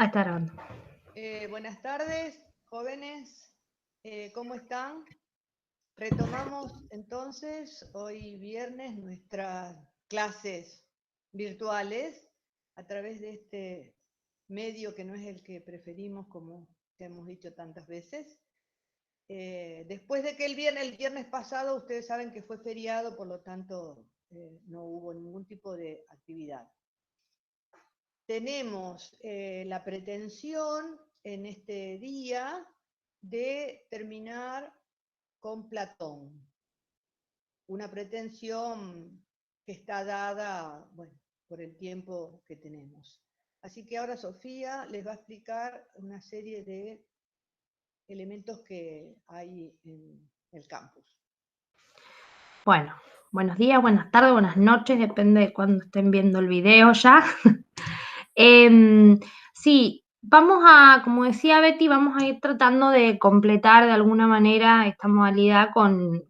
Ah, está grabando. Buenas tardes, jóvenes. ¿Cómo están? Retomamos entonces hoy viernes nuestras clases virtuales a través de este medio que no es el que preferimos, como te hemos dicho tantas veces. Después de que el viernes pasado, ustedes saben que fue feriado, por lo tanto no hubo ningún tipo de actividad. Tenemos la pretensión en este día de terminar con Platón. Una pretensión que está dada, bueno, por el tiempo que tenemos. Así que ahora Sofía les va a explicar una serie de elementos que hay en el campus. Bueno, buenos días, buenas tardes, buenas noches, depende de cuándo estén viendo el video ya. Sí, vamos a, como decía Betty, vamos a ir tratando de completar de alguna manera esta modalidad con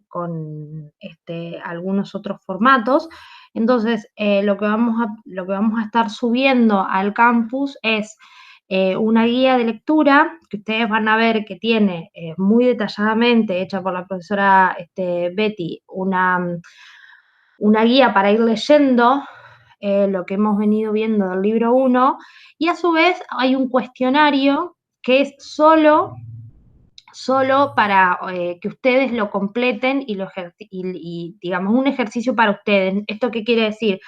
algunos otros formatos. Entonces, lo que vamos a estar subiendo al campus es una guía de lectura que ustedes van a ver que tiene muy detalladamente, hecha por la profesora Betty, una guía para ir leyendo lo que hemos venido viendo del libro 1, y a su vez hay un cuestionario que es solo para que ustedes lo completen y digamos, un ejercicio para ustedes. ¿Esto qué quiere decir?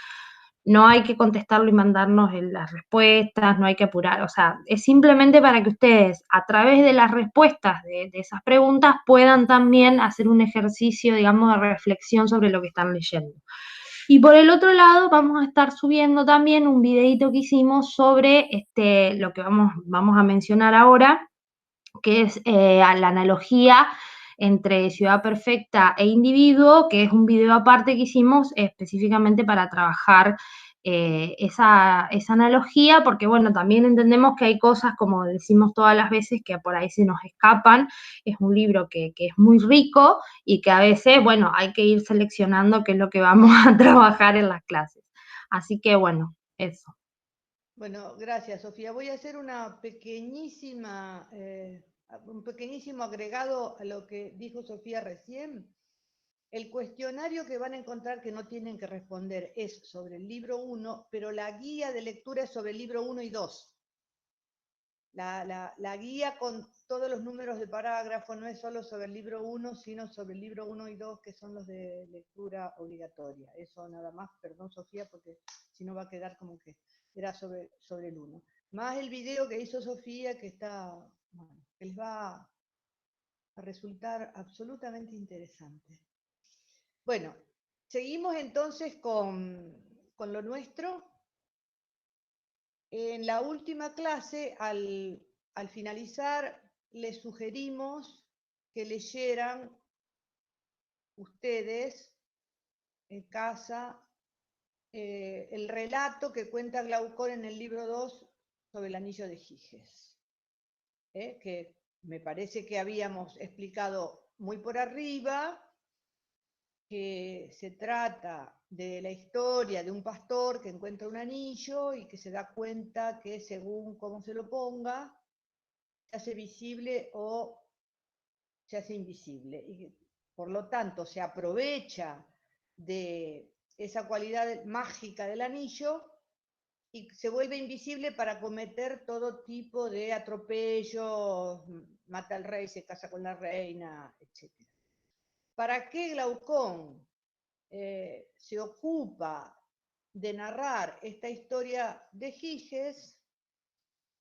No hay que contestarlo y mandarnos las respuestas, no hay que apurar, o sea, es simplemente para que ustedes a través de las respuestas de esas preguntas puedan también hacer un ejercicio, digamos, de reflexión sobre lo que están leyendo. Y por el otro lado vamos a estar subiendo también un videito que hicimos sobre lo que vamos a mencionar ahora, que es la analogía entre ciudad perfecta e individuo, que es un video aparte que hicimos específicamente para trabajar esa analogía, porque bueno, también entendemos que hay cosas, como decimos todas las veces, que por ahí se nos escapan. Es un libro que es muy rico y que a veces, bueno, hay que ir seleccionando qué es lo que vamos a trabajar en las clases. Así que bueno, eso. Bueno, gracias, Sofía. Voy a hacer un pequeñísimo agregado a lo que dijo Sofía recién. El cuestionario que van a encontrar que no tienen que responder es sobre el libro 1, pero la guía de lectura es sobre el libro 1 y 2. La guía con todos los números de parágrafo no es solo sobre el libro 1, sino sobre el libro 1 y 2, que son los de lectura obligatoria. Eso nada más, perdón Sofía, porque si no va a quedar como que era sobre el 1. Más el video que hizo Sofía, que que les va a resultar absolutamente interesante. Bueno, seguimos entonces con lo nuestro. En la última clase, al finalizar, les sugerimos que leyeran ustedes en casa el relato que cuenta Glaucón en el libro 2 sobre el anillo de Giges, que me parece que habíamos explicado muy por arriba, que se trata de la historia de un pastor que encuentra un anillo y que se da cuenta que según cómo se lo ponga, se hace visible o se hace invisible. Y por lo tanto se aprovecha de esa cualidad mágica del anillo y se vuelve invisible para cometer todo tipo de atropellos, mata al rey, se casa con la reina, etc. ¿Para qué Glaucón se ocupa de narrar esta historia de Giges?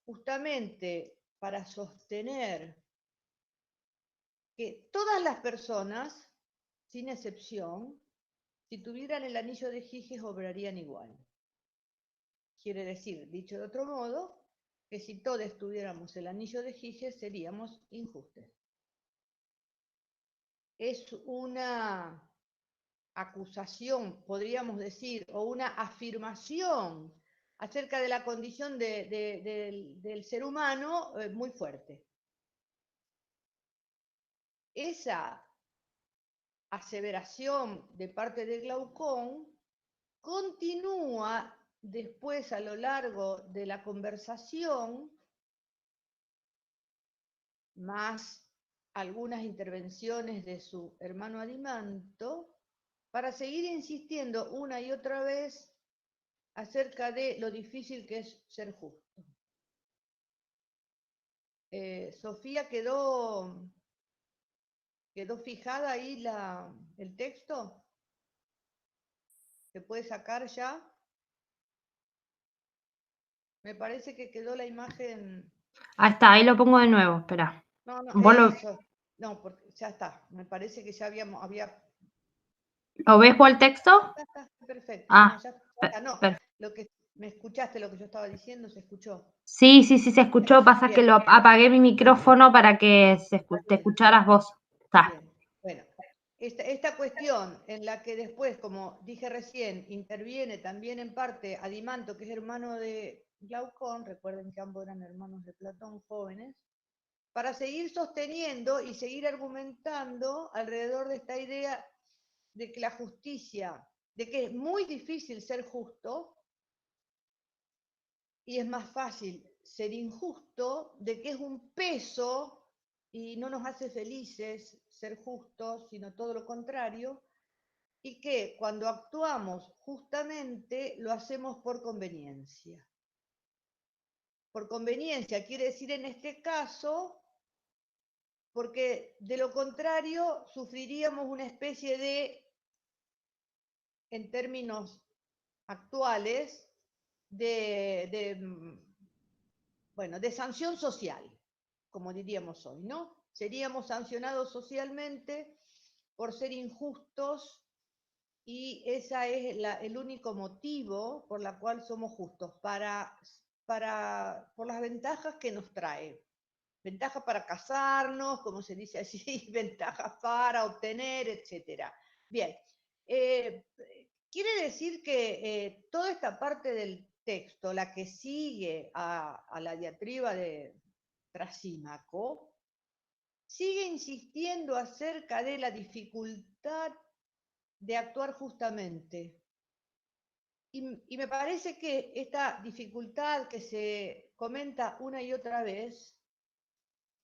Justamente para sostener que todas las personas, sin excepción, si tuvieran el anillo de Giges, obrarían igual. Quiere decir, dicho de otro modo, que si todos tuviéramos el anillo de Giges, seríamos injustos. Es una acusación, podríamos decir, o una afirmación acerca de la condición del ser humano muy fuerte. Esa aseveración de parte de Glaucón continúa después a lo largo de la conversación más algunas intervenciones de su hermano Adimanto, para seguir insistiendo una y otra vez acerca de lo difícil que es ser justo. Sofía, ¿quedó fijada ahí el texto? ¿Se puede sacar ya? Me parece que quedó la imagen. Ahí está, ahí lo pongo de nuevo, espera. No, no, ¿Vos eso. No, porque ya está. Me parece que ya había. ¿Lo ves vos el texto? Ya está, perfecto. No, Ah, ya está. No, lo que me escuchaste, lo que yo estaba diciendo, se escuchó. sí, se escuchó. Pasa Bien. que lo apagué mi micrófono para que te Bien. escucharas vos. Está. Bien. Bueno, esta cuestión en la que después, como dije recién, interviene también en parte Adimanto, que es hermano de Glaucón, recuerden que ambos eran hermanos de Platón jóvenes, para seguir sosteniendo y seguir argumentando alrededor de esta idea de que la justicia, de que es muy difícil ser justo y es más fácil ser injusto, de que es un peso y no nos hace felices ser justos, sino todo lo contrario, y que cuando actuamos justamente lo hacemos por conveniencia. Por conveniencia quiere decir en este caso, porque de lo contrario sufriríamos una especie de, en términos actuales, de sanción social, como diríamos hoy, ¿no? Seríamos sancionados socialmente por ser injustos y ese es el único motivo por la cual somos justos, por las ventajas que nos trae. Ventajas para casarnos, como se dice así, ventajas para obtener, etc. Bien, eh, quiere decir que toda esta parte del texto, la que sigue a la diatriba de Trasímaco, sigue insistiendo acerca de la dificultad de actuar justamente. Y me parece que esta dificultad que se comenta una y otra vez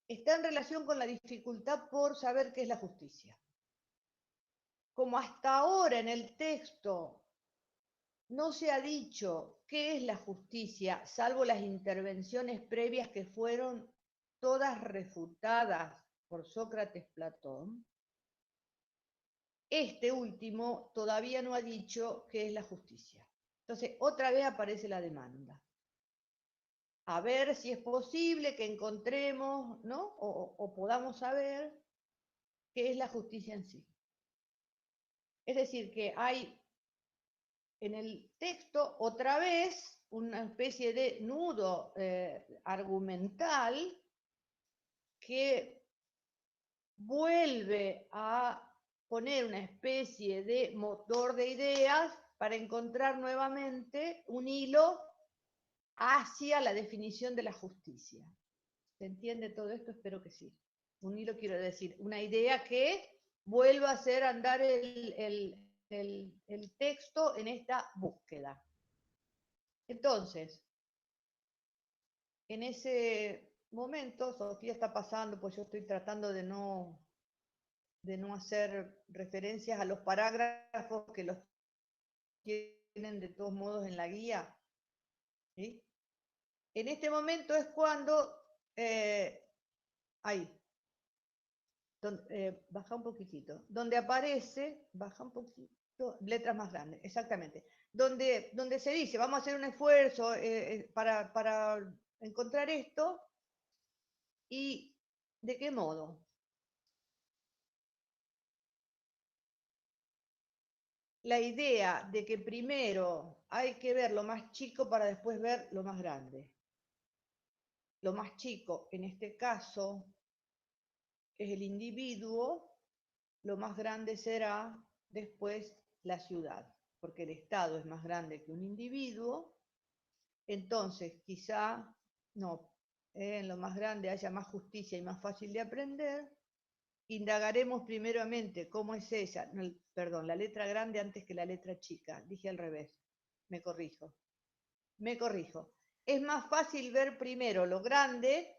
está en relación con la dificultad por saber qué es la justicia. Como hasta ahora en el texto no se ha dicho qué es la justicia, salvo las intervenciones previas que fueron todas refutadas por Sócrates Platón, este último todavía no ha dicho qué es la justicia. Entonces, otra vez aparece la demanda. A ver si es posible que encontremos, ¿no? O podamos saber qué es la justicia en sí. Es decir, que hay en el texto otra vez una especie de nudo argumental que vuelve a poner una especie de motor de ideas para encontrar nuevamente un hilo hacia la definición de la justicia. ¿Se entiende todo esto? Espero que sí. Un hilo quiero decir, una idea que vuelva a hacer andar el texto en esta búsqueda. Entonces, en ese momento, Sofía está pasando, pues yo estoy tratando de no hacer referencias a los parágrafos que los tienen de todos modos en la guía. ¿Sí? En este momento es cuando, ahí, baja un poquitito, donde aparece, baja un poquito, letras más grandes, exactamente, donde se dice, vamos a hacer un esfuerzo para encontrar esto, y de qué modo. La idea de que primero hay que ver lo más chico para después ver lo más grande. Lo más chico, en este caso, es el individuo, lo más grande será después la ciudad, porque el Estado es más grande que un individuo, entonces quizá, no, en lo más grande haya más justicia y más fácil de aprender. Indagaremos primeramente cómo es ella, no, perdón, la letra grande antes que la letra chica, dije al revés, me corrijo. Es más fácil ver primero lo grande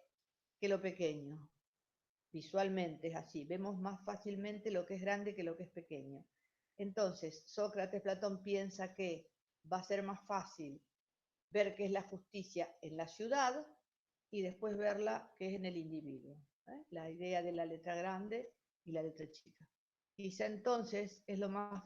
que lo pequeño. visualmente es así, vemos más fácilmente lo que es grande que lo que es pequeño. Entonces, Sócrates, Platón piensa que va a ser más fácil ver qué es la justicia en la ciudad y después verla qué es en el individuo. La idea de la letra grande y la letra chica. Quizá entonces es lo más,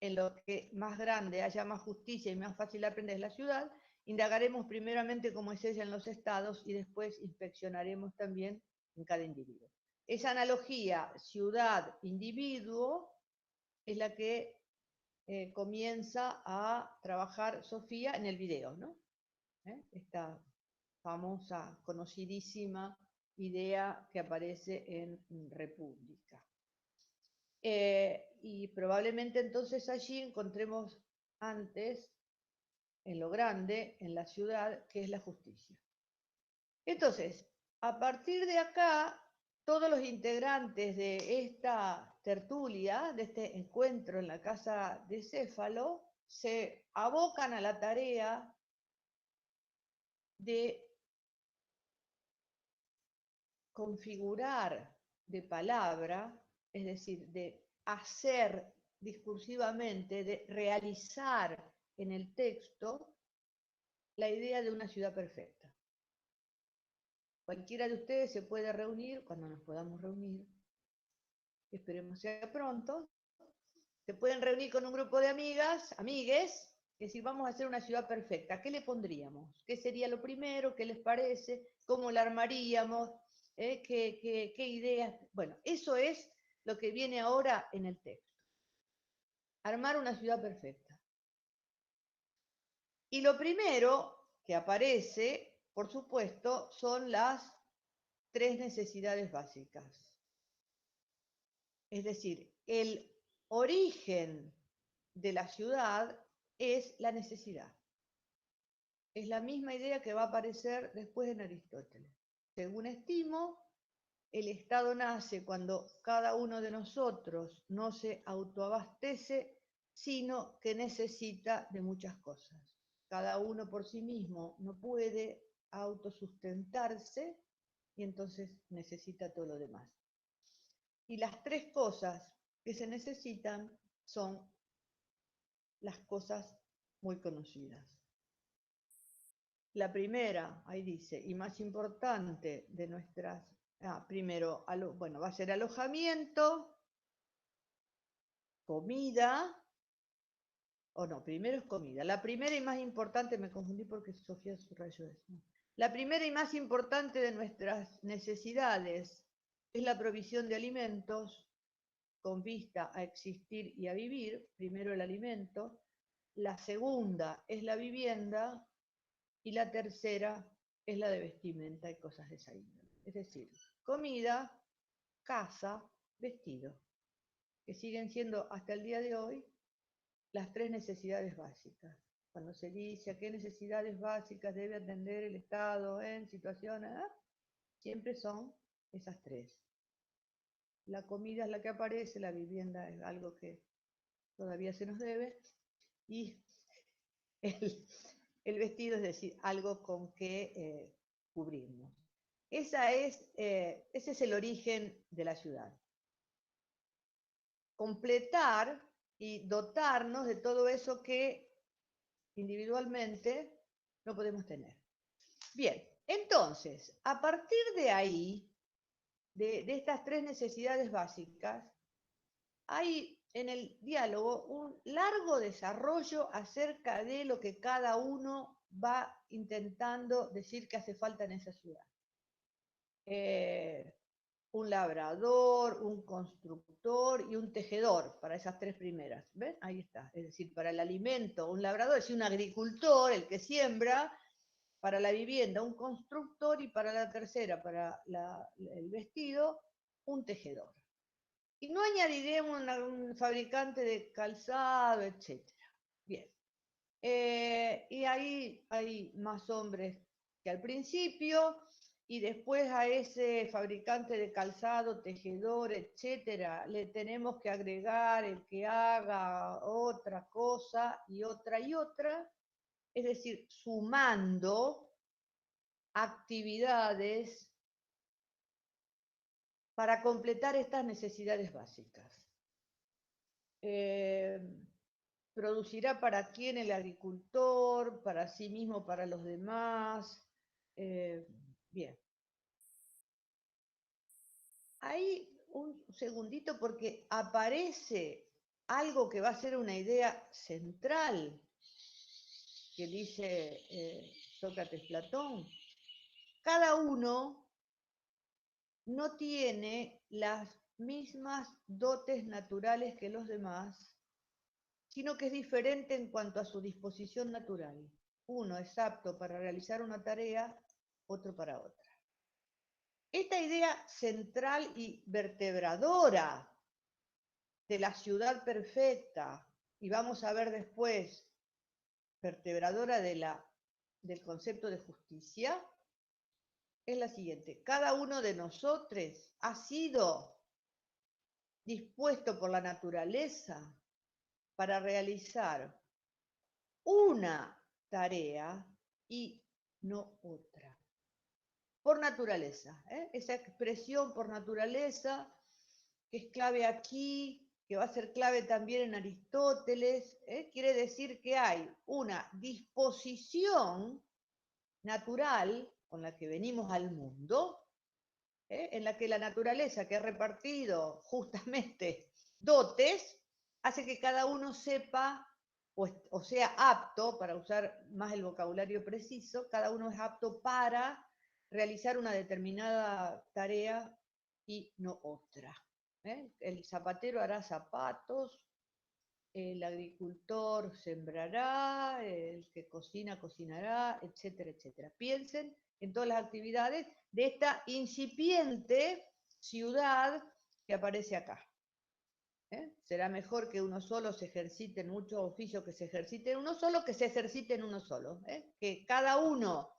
en lo que más grande haya más justicia y más fácil aprender es la ciudad, indagaremos primeramente cómo es ella en los estados y después inspeccionaremos también en cada individuo. Esa analogía ciudad-individuo es la que comienza a trabajar Sofía en el video, ¿no? Esta famosa, conocidísima idea que aparece en República. Y probablemente entonces allí encontremos antes, en lo grande, en la ciudad, que es la justicia. Entonces, a partir de acá, todos los integrantes de esta tertulia, de este encuentro en la casa de Céfalo, se abocan a la tarea de configurar de palabra, es decir, de hacer discursivamente, de realizar en el texto la idea de una ciudad perfecta. Cualquiera de ustedes se puede reunir, cuando nos podamos reunir, esperemos sea pronto, se pueden reunir con un grupo de amigas, amigues, y decir, vamos a hacer una ciudad perfecta. ¿Qué le pondríamos? ¿Qué sería lo primero? ¿Qué les parece? ¿Cómo la armaríamos? ¿Qué ideas? Bueno, eso es lo que viene ahora en el texto. Armar una ciudad perfecta. Y lo primero que aparece, por supuesto, son las 3 necesidades básicas. Es decir, el origen de la ciudad es la necesidad. Es la misma idea que va a aparecer después en Aristóteles. Según estimo, el Estado nace cuando cada uno de nosotros no se autoabastece, sino que necesita de muchas cosas. Cada uno por sí mismo no puede autosustentarse y entonces necesita todo lo demás. Y las 3 cosas que se necesitan son las cosas muy conocidas. La primera, ahí dice, y más importante de nuestras, primero, bueno, va a ser alojamiento, comida, o no, primero es comida. La primera y más importante, me confundí porque Sofía subrayó eso. La primera y más importante de nuestras necesidades es la provisión de alimentos con vista a existir y a vivir, primero el alimento. La segunda es la vivienda y la tercera es la de vestimenta y cosas de esa índole. Es decir, comida, casa, vestido, que siguen siendo hasta el día de hoy las 3 necesidades básicas. Cuando se dice a qué necesidades básicas debe atender el Estado en situaciones, siempre son esas 3. La comida es la que aparece, la vivienda es algo que todavía se nos debe, y el vestido es decir, algo con que cubrirnos. Ese es el origen de la ciudad. Completar y dotarnos de todo eso que individualmente no podemos tener. Bien, entonces, a partir de ahí, de estas 3 necesidades básicas, hay en el diálogo un largo desarrollo acerca de lo que cada uno va intentando decir que hace falta en esa ciudad. Un labrador, un constructor y un tejedor, para esas 3 primeras. ¿Ven? Ahí está. Es decir, para el alimento, un labrador, es decir, un agricultor, el que siembra; para la vivienda, un constructor; y para la tercera, para el vestido, un tejedor. Y no añadiremos un fabricante de calzado, etc. Bien. Y ahí hay más hombres que al principio, y después a ese fabricante de calzado, tejedor, etcétera, le tenemos que agregar el que haga otra cosa y otra y otra, es decir, sumando actividades para completar estas necesidades básicas. Producirá para quién, el agricultor, para sí mismo, para los demás. Bien. Ahí un segundito porque aparece algo que va a ser una idea central que dice Sócrates Platón. Cada uno no tiene las mismas dotes naturales que los demás, sino que es diferente en cuanto a su disposición natural. Uno es apto para realizar una tarea, otro para otra. Esta idea central y vertebradora de la ciudad perfecta, y vamos a ver después, vertebradora del concepto de justicia, es la siguiente. Cada uno de nosotros ha sido dispuesto por la naturaleza para realizar una tarea y no otra. Por naturaleza, esa expresión por naturaleza, que es clave aquí, que va a ser clave también en Aristóteles, quiere decir que hay una disposición natural con la que venimos al mundo, en la que la naturaleza, que ha repartido justamente dotes, hace que cada uno sepa o sea apto, para usar más el vocabulario preciso, cada uno es apto para realizar una determinada tarea y no otra. El zapatero hará zapatos, el agricultor sembrará, el que cocina cocinará, etcétera, etcétera. Piensen en todas las actividades de esta incipiente ciudad que aparece acá. Será mejor que uno solo se ejercite en muchos oficios, que se ejercite en uno solo, que se ejercite en uno solo. Que cada uno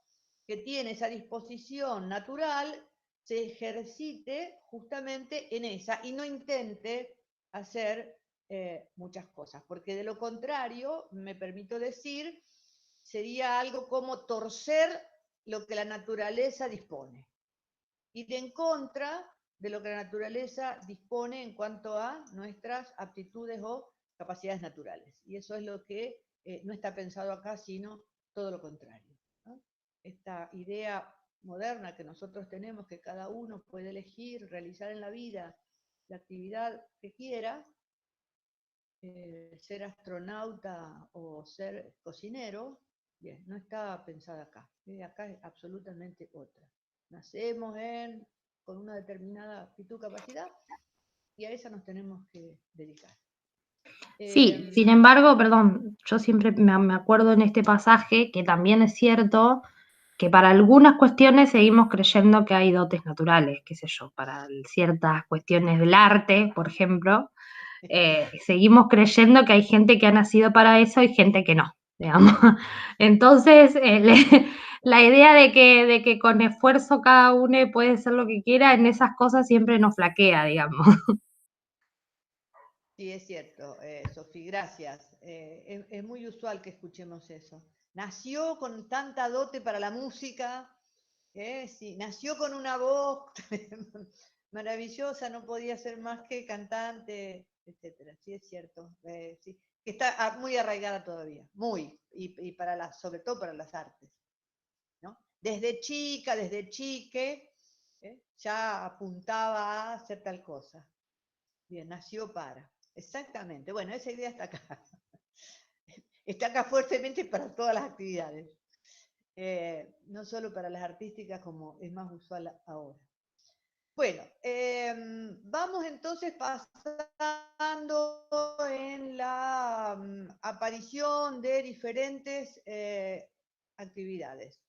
que tiene esa disposición natural se ejercite justamente en esa y no intente hacer muchas cosas, porque de lo contrario, me permito decir, sería algo como torcer lo que la naturaleza dispone, ir en contra de lo que la naturaleza dispone en cuanto a nuestras aptitudes o capacidades naturales. Y eso es lo que no está pensado acá, sino todo lo contrario, ¿no? Esta idea moderna que nosotros tenemos, que cada uno puede elegir realizar en la vida la actividad que quiera, ser astronauta o ser cocinero, bien, no está pensada acá. Acá es absolutamente otra. Nacemos con una determinada aptitud, capacidad, y a esa nos tenemos que dedicar. Sí, sin embargo, perdón, yo siempre me acuerdo en este pasaje que también es cierto que para algunas cuestiones seguimos creyendo que hay dotes naturales, qué sé yo, para ciertas cuestiones del arte, por ejemplo, seguimos creyendo que hay gente que ha nacido para eso y gente que no, digamos. Entonces, la idea de que con esfuerzo cada uno puede hacer lo que quiera, en esas cosas siempre nos flaquea, digamos. Sí, es cierto, Sofía, gracias. Es muy usual que escuchemos eso. Nació con tanta dote para la música, sí, nació con una voz maravillosa, no podía ser más que cantante, etcétera. Sí, es cierto. Sí, que está muy arraigada todavía, muy, y para sobre todo para las artes, ¿no? Desde chica, desde chique, ya apuntaba a hacer tal cosa. Bien, nació para. Exactamente. Bueno, esa idea está acá. Está acá fuertemente para todas las actividades. No solo para las artísticas como es más usual ahora. Bueno, vamos entonces pasando en la aparición de diferentes actividades.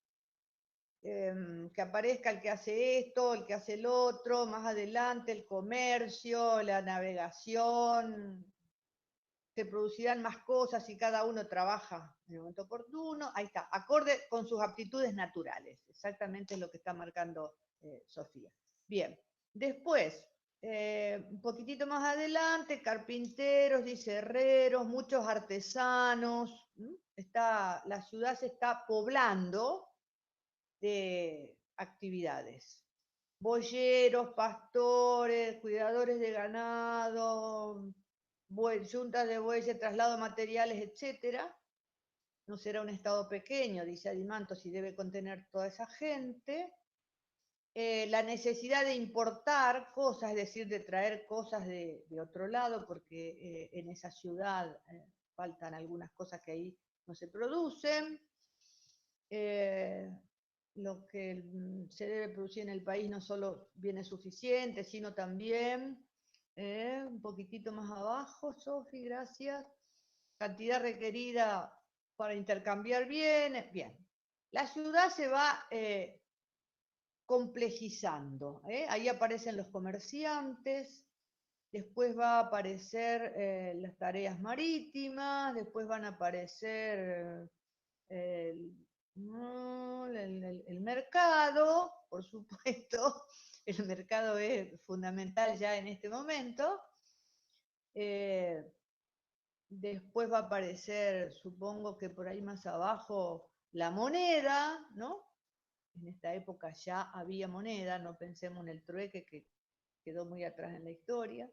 Que aparezca el que hace esto, el que hace el otro, más adelante el comercio, la navegación, se producirán más cosas y cada uno trabaja en el momento oportuno. Ahí está, acorde con sus aptitudes naturales, exactamente lo que está marcando Sofía. Bien, después, un poquitito más adelante, carpinteros, dice herreros, muchos artesanos. La ciudad se está poblando de actividades. boyeros, pastores, cuidadores de ganado, yuntas de bueyes, traslado de materiales, etcétera. No será un estado pequeño, dice Adimanto, si debe contener toda esa gente. La necesidad de importar cosas, es decir, de traer cosas de otro lado, porque en esa ciudad faltan algunas cosas que ahí no se producen. Lo que se debe producir en el país no solo viene suficiente, sino también, un poquitito más abajo, Sofi, gracias, cantidad requerida para intercambiar bienes. Bien, la ciudad se va complejizando. Ahí aparecen los comerciantes, después va a aparecer las tareas marítimas, después van a aparecer el mercado, por supuesto. El mercado es fundamental ya en este momento. Después va a aparecer, supongo que por ahí más abajo, la moneda, ¿no? En esta época ya había moneda, no pensemos en el trueque que quedó muy atrás en la historia.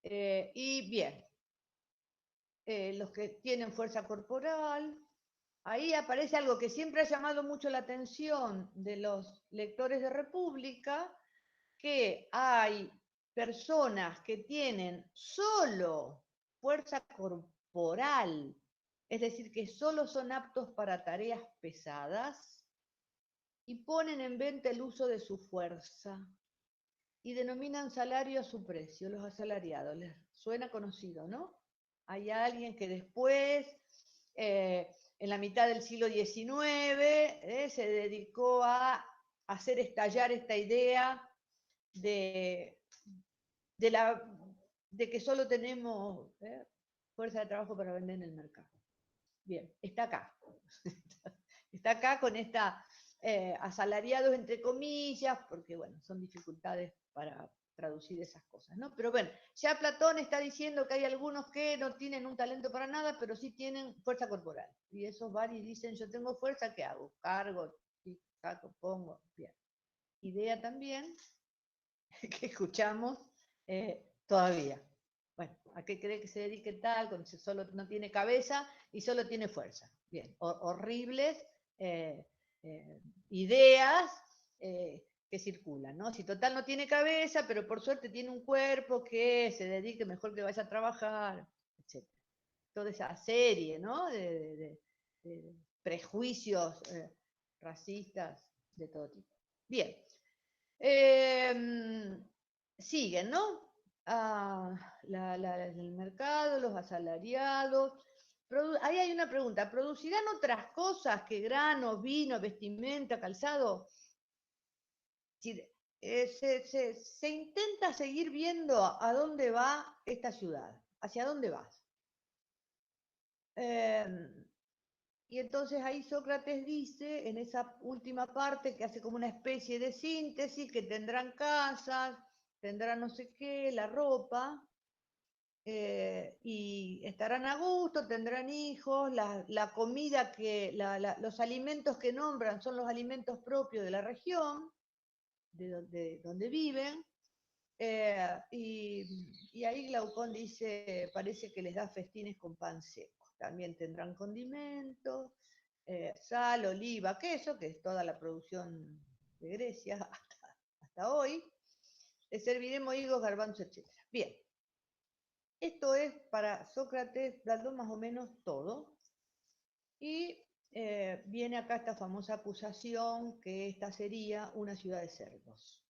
Y bien, los que tienen fuerza corporal, ahí aparece algo que siempre ha llamado mucho la atención de los lectores de República, que hay personas que tienen solo fuerza corporal, es decir, que solo son aptos para tareas pesadas, y ponen en venta el uso de su fuerza, y denominan salario a su precio, los asalariados. Les suena conocido, ¿no? Hay alguien que después, en la mitad del siglo XIX, se dedicó a hacer estallar esta idea de, de, la, de que solo tenemos fuerza de trabajo para vender en el mercado. Bien, está acá. Está acá con esta asalariados entre comillas, porque bueno, son dificultades para traducir esas cosas, ¿no? Pero bueno, ya Platón está diciendo que hay algunos que no tienen un talento para nada, pero sí tienen fuerza corporal. Y esos van y dicen, yo tengo fuerza, ¿qué hago? Cargo, saco, pongo, bien. Idea también que escuchamos todavía. Bueno, ¿a qué cree que se dedique tal? Cuando solo no tiene cabeza y solo tiene fuerza. Bien, horribles ideas que circulan, ¿no? Si total no tiene cabeza, pero por suerte tiene un cuerpo que se dedique mejor que vaya a trabajar, etc. Toda esa serie, ¿no? De prejuicios racistas de todo tipo. Bien. Siguen, ¿no? El mercado, los asalariados. Ahí hay una pregunta, ¿producirán otras cosas que granos, vino, vestimenta, calzado? Se intenta seguir viendo a dónde va esta ciudad, hacia dónde vas. Y entonces ahí Sócrates dice, en esa última parte, que hace como una especie de síntesis, que tendrán casas, tendrán no sé qué, la ropa, y estarán a gusto, tendrán hijos, la comida los alimentos que nombran son los alimentos propios de la región, de donde viven, y ahí Glaucón dice, parece que les da festines con pan seco. También tendrán condimentos, sal, oliva, queso, que es toda la producción de Grecia hasta hoy. Les serviremos higos, garbanzos, etc. Bien, esto es para Sócrates dando más o menos todo. Y viene acá esta famosa acusación, que esta sería una ciudad de cerdos.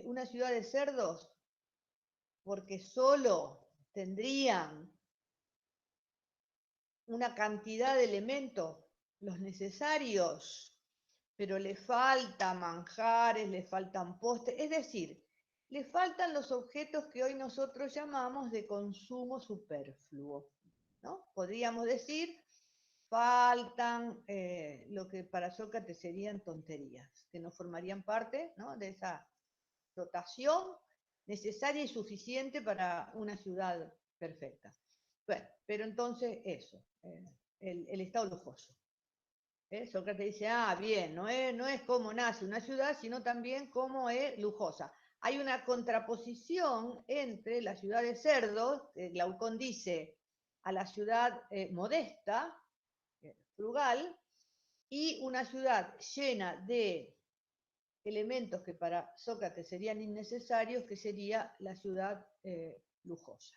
Una ciudad de cerdos porque solo tendrían una cantidad de elementos, los necesarios, pero le faltan manjares, le faltan postres, es decir, le faltan los objetos que hoy nosotros llamamos de consumo superfluo, ¿no? Podríamos decir, faltan lo que para Sócrates serían tonterías, que no formarían parte, ¿no?, de esa dotación necesaria y suficiente para una ciudad perfecta. Bueno, pero entonces eso, el estado lujoso. Sócrates dice, bien, no es cómo nace una ciudad, sino también cómo es lujosa. Hay una contraposición entre la ciudad de cerdos, Glaucón dice, a la ciudad modesta, frugal, y una ciudad llena de elementos que para Sócrates serían innecesarios, que sería la ciudad lujosa.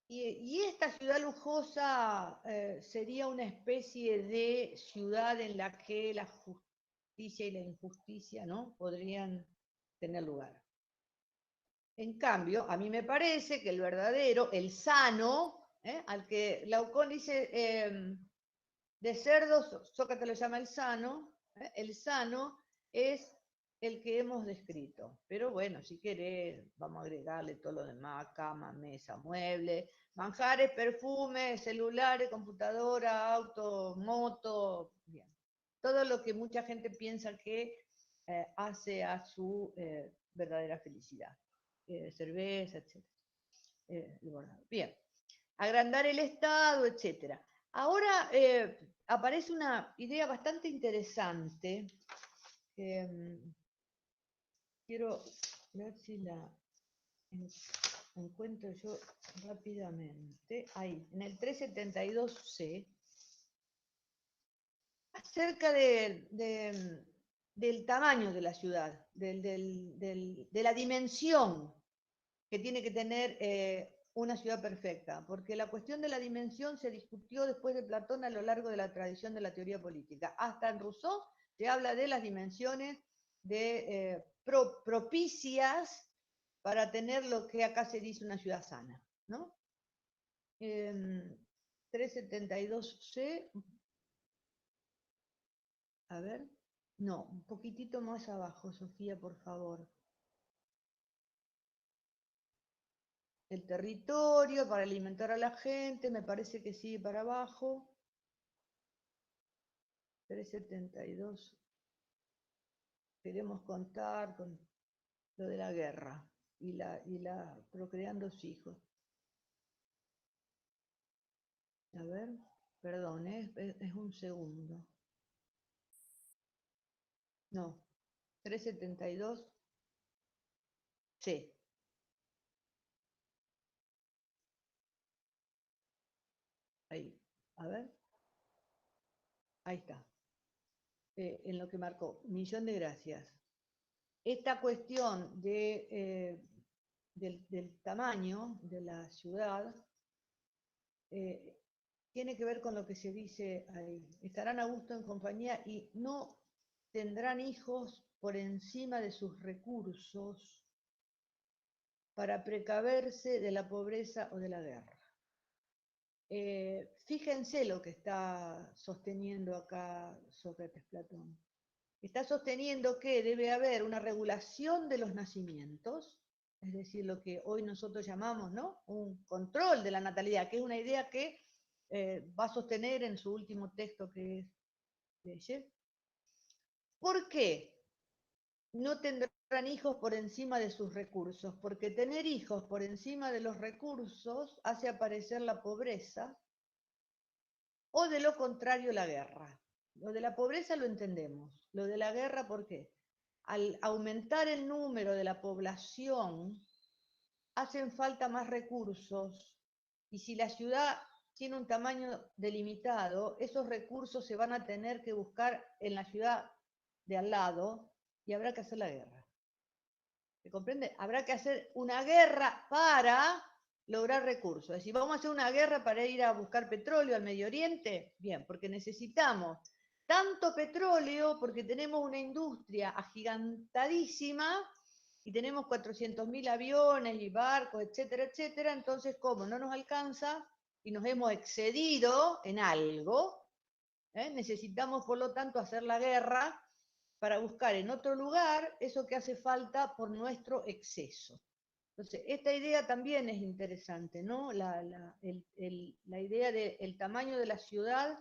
Y esta ciudad lujosa sería una especie de ciudad en la que la justicia y la injusticia, ¿no?, podrían tener lugar. En cambio, a mí me parece que el verdadero, el sano, al que Glaucón dice, de cerdos, Sócrates lo llama el sano es el que hemos descrito. Pero bueno, si querés, vamos a agregarle todo lo demás: cama, mesa, mueble, manjares, perfumes, celulares, computadora, auto, moto, bien. Todo lo que mucha gente piensa que hace a su verdadera felicidad. Cerveza, etc. Bien. Agrandar el Estado, etc. Ahora aparece una idea bastante interesante. Quiero ver si la encuentro yo rápidamente. Ahí, en el 372C, acerca del tamaño de la ciudad, de la dimensión que tiene que tener una ciudad perfecta, porque la cuestión de la dimensión se discutió después de Platón a lo largo de la tradición de la teoría política. Hasta en Rousseau se habla de las dimensiones propicias para tener lo que acá se dice una ciudad sana, ¿no? 372C, a ver, no, un poquitito más abajo, Sofía, por favor. El territorio para alimentar a la gente, me parece que sigue para abajo. 372. Queremos contar con lo de la guerra y la procreando hijos. A ver, perdón, es un segundo. No, 372. Sí. Ahí, a ver. Ahí está. En lo que marcó. Millón de gracias. Esta cuestión del tamaño de la ciudad tiene que ver con lo que se dice ahí. Estarán a gusto en compañía y no tendrán hijos por encima de sus recursos para precaverse de la pobreza o de la guerra. Fíjense lo que está sosteniendo acá Sócrates Platón. Está sosteniendo que debe haber una regulación de los nacimientos, es decir, lo que hoy nosotros llamamos, ¿no?, un control de la natalidad, que es una idea que va a sostener en su último texto, que es Leyes. ¿Por qué no tendrán hijos por encima de sus recursos? Porque tener hijos por encima de los recursos hace aparecer la pobreza, o de lo contrario la guerra. Lo de la pobreza lo entendemos. Lo de la guerra, ¿por qué? Al aumentar el número de la población, hacen falta más recursos, y si la ciudad tiene un tamaño delimitado, esos recursos se van a tener que buscar en la ciudad de al lado, y habrá que hacer la guerra. ¿Se comprende? Habrá que hacer una guerra para lograr recursos. Es decir, vamos a hacer una guerra para ir a buscar petróleo al Medio Oriente. Bien, porque necesitamos tanto petróleo, porque tenemos una industria agigantadísima y tenemos 400.000 aviones y barcos, etcétera, etcétera. Entonces, ¿cómo no nos alcanza y nos hemos excedido en algo? Necesitamos, por lo tanto, hacer la guerra para buscar en otro lugar eso que hace falta por nuestro exceso. Entonces, esta idea también es interesante, ¿no? La idea del tamaño de la ciudad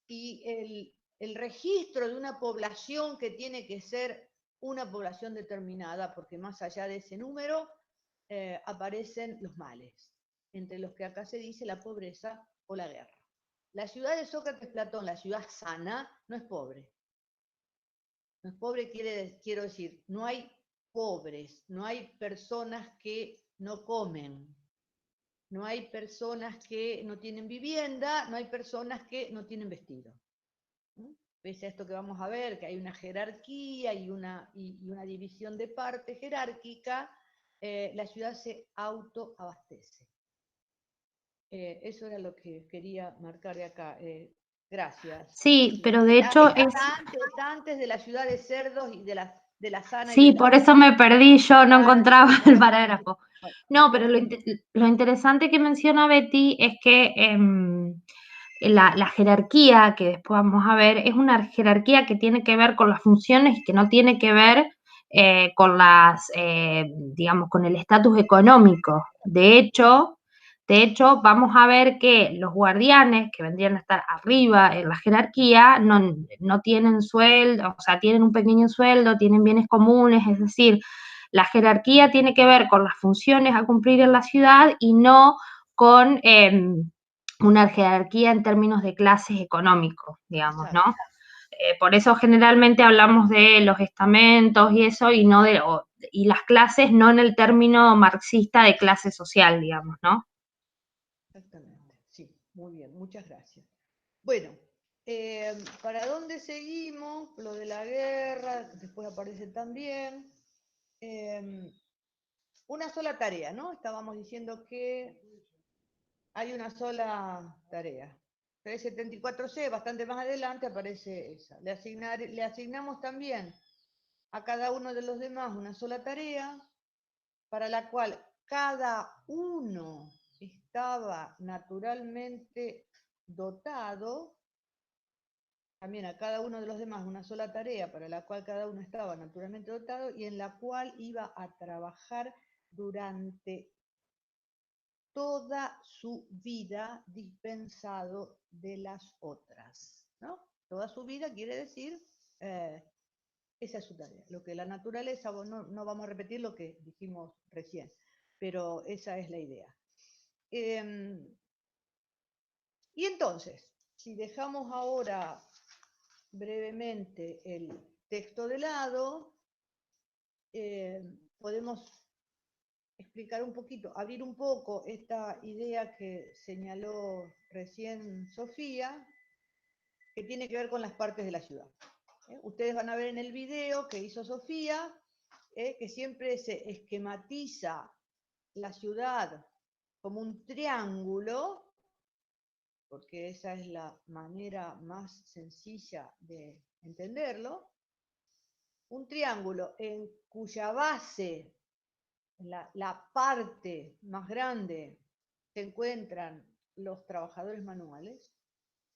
y el registro de una población que tiene que ser una población determinada, porque más allá de ese número aparecen los males, entre los que acá se dice la pobreza o la guerra. La ciudad de Sócrates Platón, la ciudad sana, no es pobre. No es pobre, quiero decir, no hay pobres, no hay personas que no comen, no hay personas que no tienen vivienda, no hay personas que no tienen vestido. Pese a esto que vamos a ver, que hay una jerarquía y una división de parte jerárquica, la ciudad se autoabastece. Eso era lo que quería marcar de acá. Gracias. Sí, pero de hecho es... Está antes de la ciudad de cerdos y de la sana y Sí, de por la... eso me perdí, yo no encontraba el Bueno, parágrafo. bueno, No, pero entonces, lo interesante que menciona Betty es que la jerarquía que después vamos a ver es una jerarquía que tiene que ver con las funciones y que no tiene que ver con digamos, con el estatus económico. De hecho, vamos a ver que los guardianes, que vendrían a estar arriba en la jerarquía, no tienen sueldo, o sea, tienen un pequeño sueldo, tienen bienes comunes, es decir, la jerarquía tiene que ver con las funciones a cumplir en la ciudad y no con una jerarquía en términos de clases económicos, digamos, ¿no? exacto. Por eso generalmente hablamos de los estamentos y eso, y las clases no en el término marxista de clase social, digamos, ¿no? Exactamente, sí, muy bien, muchas gracias. Bueno, ¿para dónde seguimos? Lo de la guerra, después aparece también. Una sola tarea, ¿no? Estábamos diciendo que hay una sola tarea. 374C, bastante más adelante aparece esa. Le asignamos también a cada uno de los demás una sola tarea para la cual cada uno estaba naturalmente dotado, también a cada uno de los demás una sola tarea para la cual cada uno estaba naturalmente dotado y en la cual iba a trabajar durante toda su vida dispensado de las otras, ¿no? Toda su vida quiere decir, esa es su tarea. Lo que la naturaleza, no vamos a repetir lo que dijimos recién, pero esa es la idea. Y entonces, si dejamos ahora brevemente el texto de lado, podemos explicar un poquito, abrir un poco esta idea que señaló recién Sofía, que tiene que ver con las partes de la ciudad. Ustedes van a ver en el video que hizo Sofía, que siempre se esquematiza la ciudad como un triángulo, porque esa es la manera más sencilla de entenderlo, un triángulo en cuya base, la parte más grande, se encuentran los trabajadores manuales,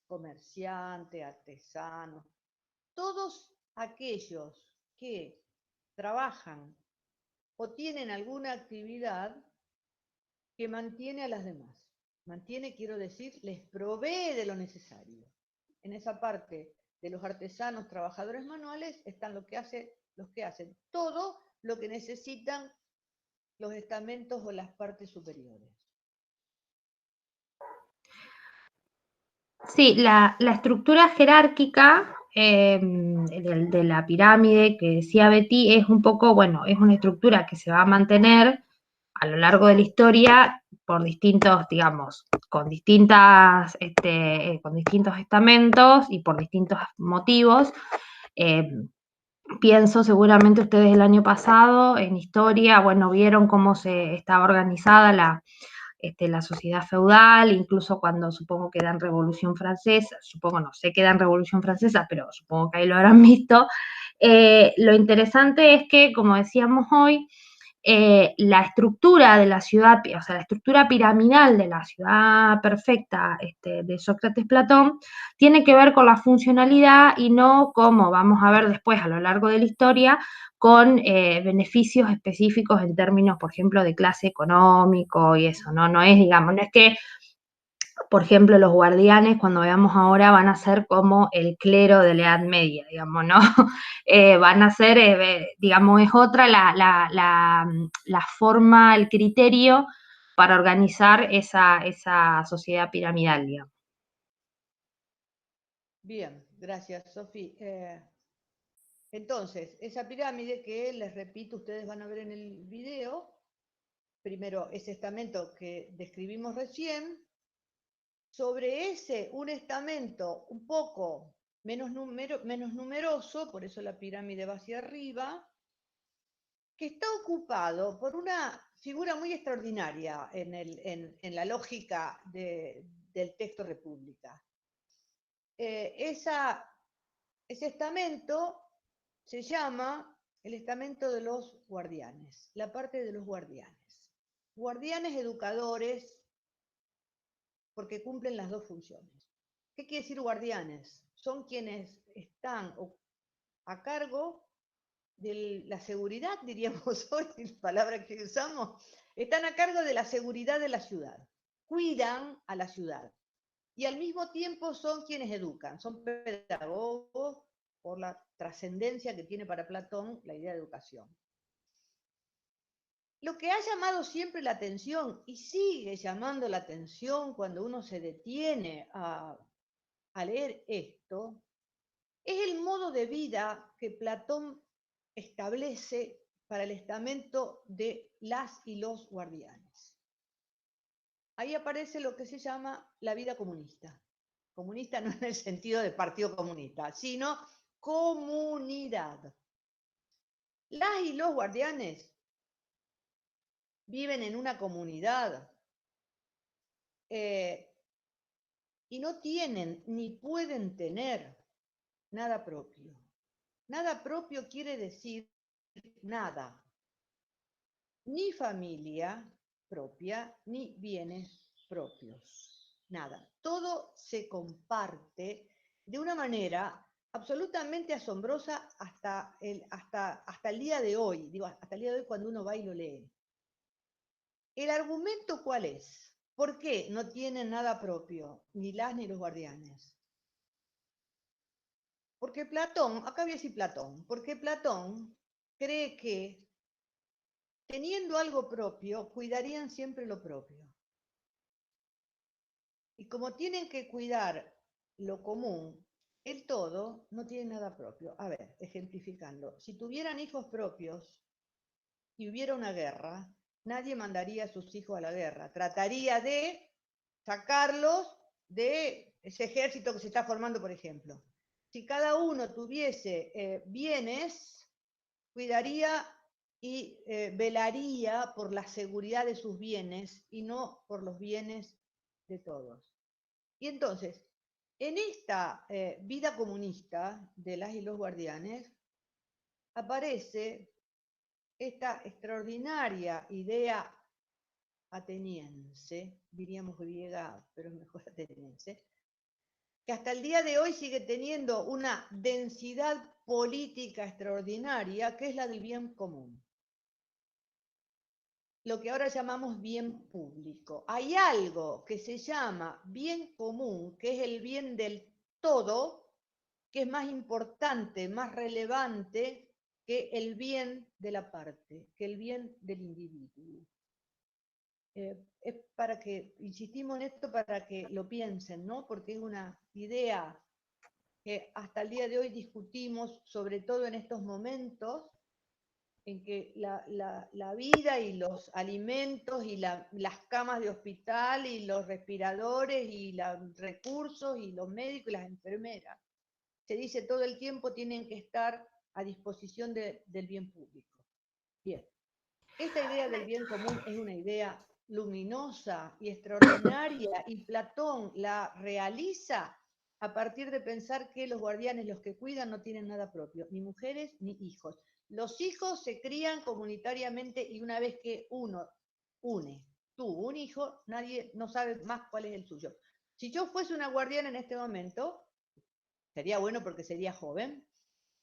comerciantes, artesanos, todos aquellos que trabajan o tienen alguna actividad que mantiene a las demás. Mantiene, quiero decir, les provee de lo necesario. En esa parte de los artesanos, trabajadores manuales, están los que hacen todo lo que necesitan los estamentos o las partes superiores. Sí, la estructura jerárquica de la pirámide que decía Betty es un poco, bueno, es una estructura que se va a mantener a lo largo de la historia por distintos, digamos, con distintos estamentos y por distintos motivos. Eh, Pienso seguramente ustedes el año pasado en historia, bueno, vieron cómo se estaba organizada la sociedad feudal, incluso cuando supongo que dan Revolución Francesa, supongo, no sé qué dan Revolución Francesa, pero supongo que ahí lo habrán visto. Lo interesante es que, como decíamos hoy, la estructura de la ciudad, o sea, la estructura piramidal de la ciudad perfecta de Sócrates Platón, tiene que ver con la funcionalidad y no como vamos a ver después a lo largo de la historia, con beneficios específicos en términos, por ejemplo, de clase económico y eso, ¿no? No es, digamos, no es que por ejemplo, los guardianes, cuando veamos ahora, van a ser como el clero de la Edad Media, digamos, ¿no? Van a ser, digamos, es otra la forma, el criterio para organizar esa sociedad piramidal, digamos. Bien, gracias, Sofi. Entonces, esa pirámide que les repito, ustedes van a ver en el video, primero ese estamento que describimos recién, sobre ese un estamento un poco menos numeroso, por eso la pirámide va hacia arriba, que está ocupado por una figura muy extraordinaria en la lógica del texto República. Ese estamento se llama el estamento de los guardianes, la parte de los guardianes. Guardianes educadores, porque cumplen las dos funciones. ¿Qué quiere decir guardianes? Son quienes están a cargo de la seguridad, diríamos hoy, palabra que usamos, están a cargo de la seguridad de la ciudad, cuidan a la ciudad y al mismo tiempo son quienes educan, son pedagogos por la trascendencia que tiene para Platón la idea de educación. Lo que ha llamado siempre la atención y sigue llamando la atención cuando uno se detiene a leer esto, es el modo de vida que Platón establece para el estamento de las y los guardianes. Ahí aparece lo que se llama la vida comunista. Comunista no en el sentido de partido comunista, sino comunidad. Las y los guardianes viven en una comunidad y no tienen ni pueden tener nada propio. Nada propio quiere decir nada. Ni familia propia, ni bienes propios. Nada. Todo se comparte de una manera absolutamente asombrosa hasta el día de hoy. Digo, hasta el día de hoy cuando uno va y lo lee. ¿El argumento cuál es? ¿Por qué no tienen nada propio, ni las ni los guardianes? Porque Platón, acá voy a decir Platón, porque Platón cree que teniendo algo propio, cuidarían siempre lo propio. Y como tienen que cuidar lo común, el todo no tiene nada propio. A ver, ejemplificando, si tuvieran hijos propios y hubiera una guerra, nadie mandaría a sus hijos a la guerra. Trataría de sacarlos de ese ejército que se está formando, por ejemplo. Si cada uno tuviese bienes, cuidaría y velaría por la seguridad de sus bienes y no por los bienes de todos. Y entonces, en esta vida comunista de las y los guardianes, aparece esta extraordinaria idea ateniense, diríamos griega, pero es mejor ateniense, que hasta el día de hoy sigue teniendo una densidad política extraordinaria, que es la del bien común. Lo que ahora llamamos bien público. Hay algo que se llama bien común, que es el bien del todo, que es más importante, más relevante que el bien de la parte, que el bien del individuo. Es para que, insistimos en esto para que lo piensen, ¿no? Porque es una idea que hasta el día de hoy discutimos, sobre todo en estos momentos, en que la vida y los alimentos y las camas de hospital y los respiradores y los recursos y los médicos y las enfermeras, se dice todo el tiempo, tienen que estar a disposición del bien público. Bien, esta idea del bien común es una idea luminosa y extraordinaria y Platón la realiza a partir de pensar que los guardianes, los que cuidan, no tienen nada propio, ni mujeres ni hijos. Los hijos se crían comunitariamente y una vez que uno tuvo un hijo, nadie no sabe más cuál es el suyo. Si yo fuese una guardiana en este momento, sería bueno porque sería joven,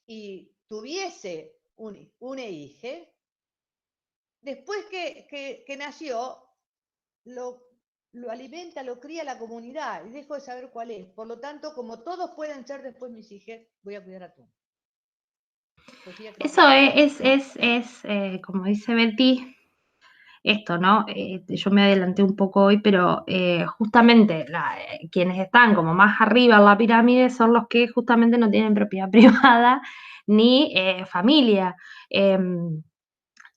y tuviese un hijo, después que nació, lo alimenta, lo cría la comunidad y dejo de saber cuál es. Por lo tanto, como todos pueden ser después mis hijos, voy a cuidar a todos. Eso como dice Betty, esto, ¿no? Yo me adelanté un poco hoy, pero justamente quienes están como más arriba en la pirámide son los que justamente no tienen propiedad privada ni familia.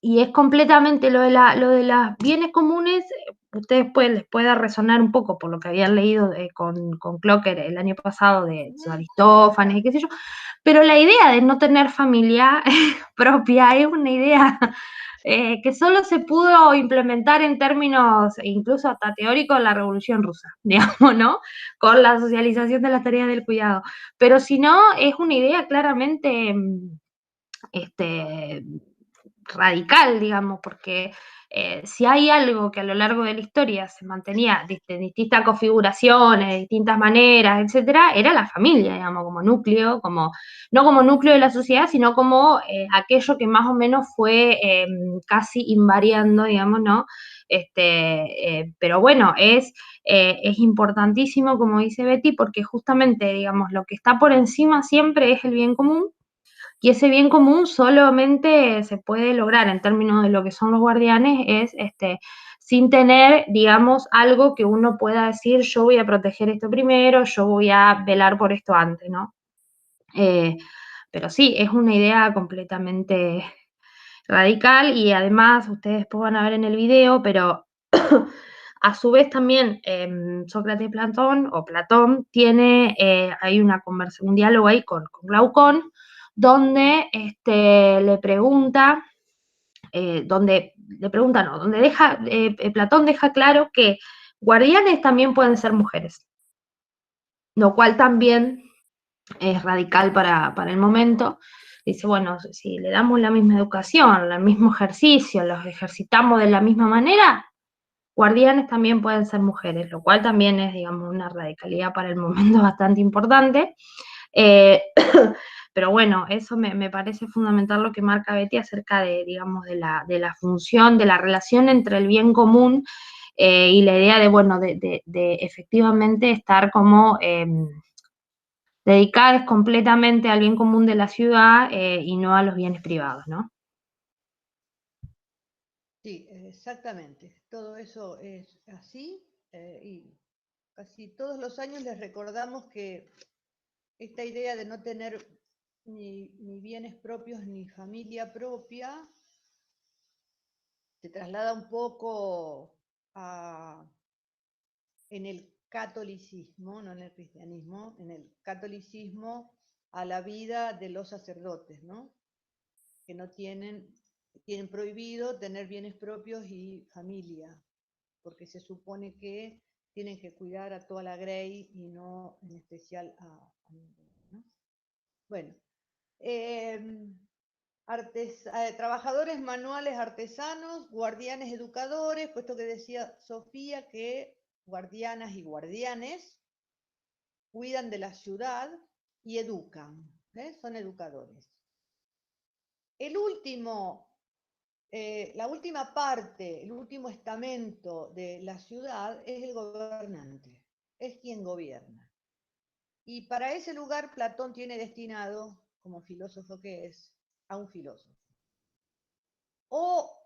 Y es completamente lo de los bienes comunes, ustedes les pueda resonar un poco por lo que habían leído con Clocker el año pasado de Aristófanes y qué sé yo, pero la idea de no tener familia propia es una idea que solo se pudo implementar en términos incluso hasta teóricos en la Revolución Rusa, digamos, ¿no? Con la socialización de las tareas del cuidado. Pero si no, es una idea claramente este, radical, digamos, porque si hay algo que a lo largo de la historia se mantenía de distintas configuraciones, de distintas maneras, etcétera, era la familia, digamos, como núcleo, no como núcleo de la sociedad, sino como aquello que más o menos fue casi invariando, digamos, ¿no? Pero bueno, es importantísimo, como dice Betty, porque justamente, digamos, lo que está por encima siempre es el bien común, y ese bien común solamente se puede lograr en términos de lo que son los guardianes, es sin tener, digamos, algo que uno pueda decir, yo voy a proteger esto primero, yo voy a velar por esto antes, ¿no? Pero sí, es una idea completamente radical, y además ustedes después van a ver en el video, pero a su vez también Sócrates Platón, o Platón, hay un diálogo ahí con Glaucón, donde Platón deja claro que guardianes también pueden ser mujeres, lo cual también es radical para el momento. Dice, bueno, si le damos la misma educación, el mismo ejercicio, los ejercitamos de la misma manera, guardianes también pueden ser mujeres, lo cual también es, digamos, una radicalidad para el momento bastante importante. Eh, pero bueno, eso me parece fundamental lo que marca Betty acerca de, digamos, de la función, de la relación entre el bien común y la idea de, bueno, de efectivamente estar como dedicadas completamente al bien común de la ciudad y no a los bienes privados, ¿no? Sí, exactamente. Todo eso es así y casi todos los años les recordamos que esta idea de no tener ni bienes propios ni familia propia se traslada un poco en el catolicismo, no en el cristianismo, en el catolicismo a la vida de los sacerdotes, ¿no? Que no tienen prohibido tener bienes propios y familia, porque se supone que tienen que cuidar a toda la grey y no en especial a ninguno, ¿no? Bueno, eh, trabajadores manuales artesanos, guardianes educadores, puesto que decía Sofía que guardianas y guardianes cuidan de la ciudad y educan, son educadores. El último, la última parte, el último estamento de la ciudad es el gobernante, es quien gobierna. Y para ese lugar Platón tiene destinado, como filósofo que es, a un filósofo. O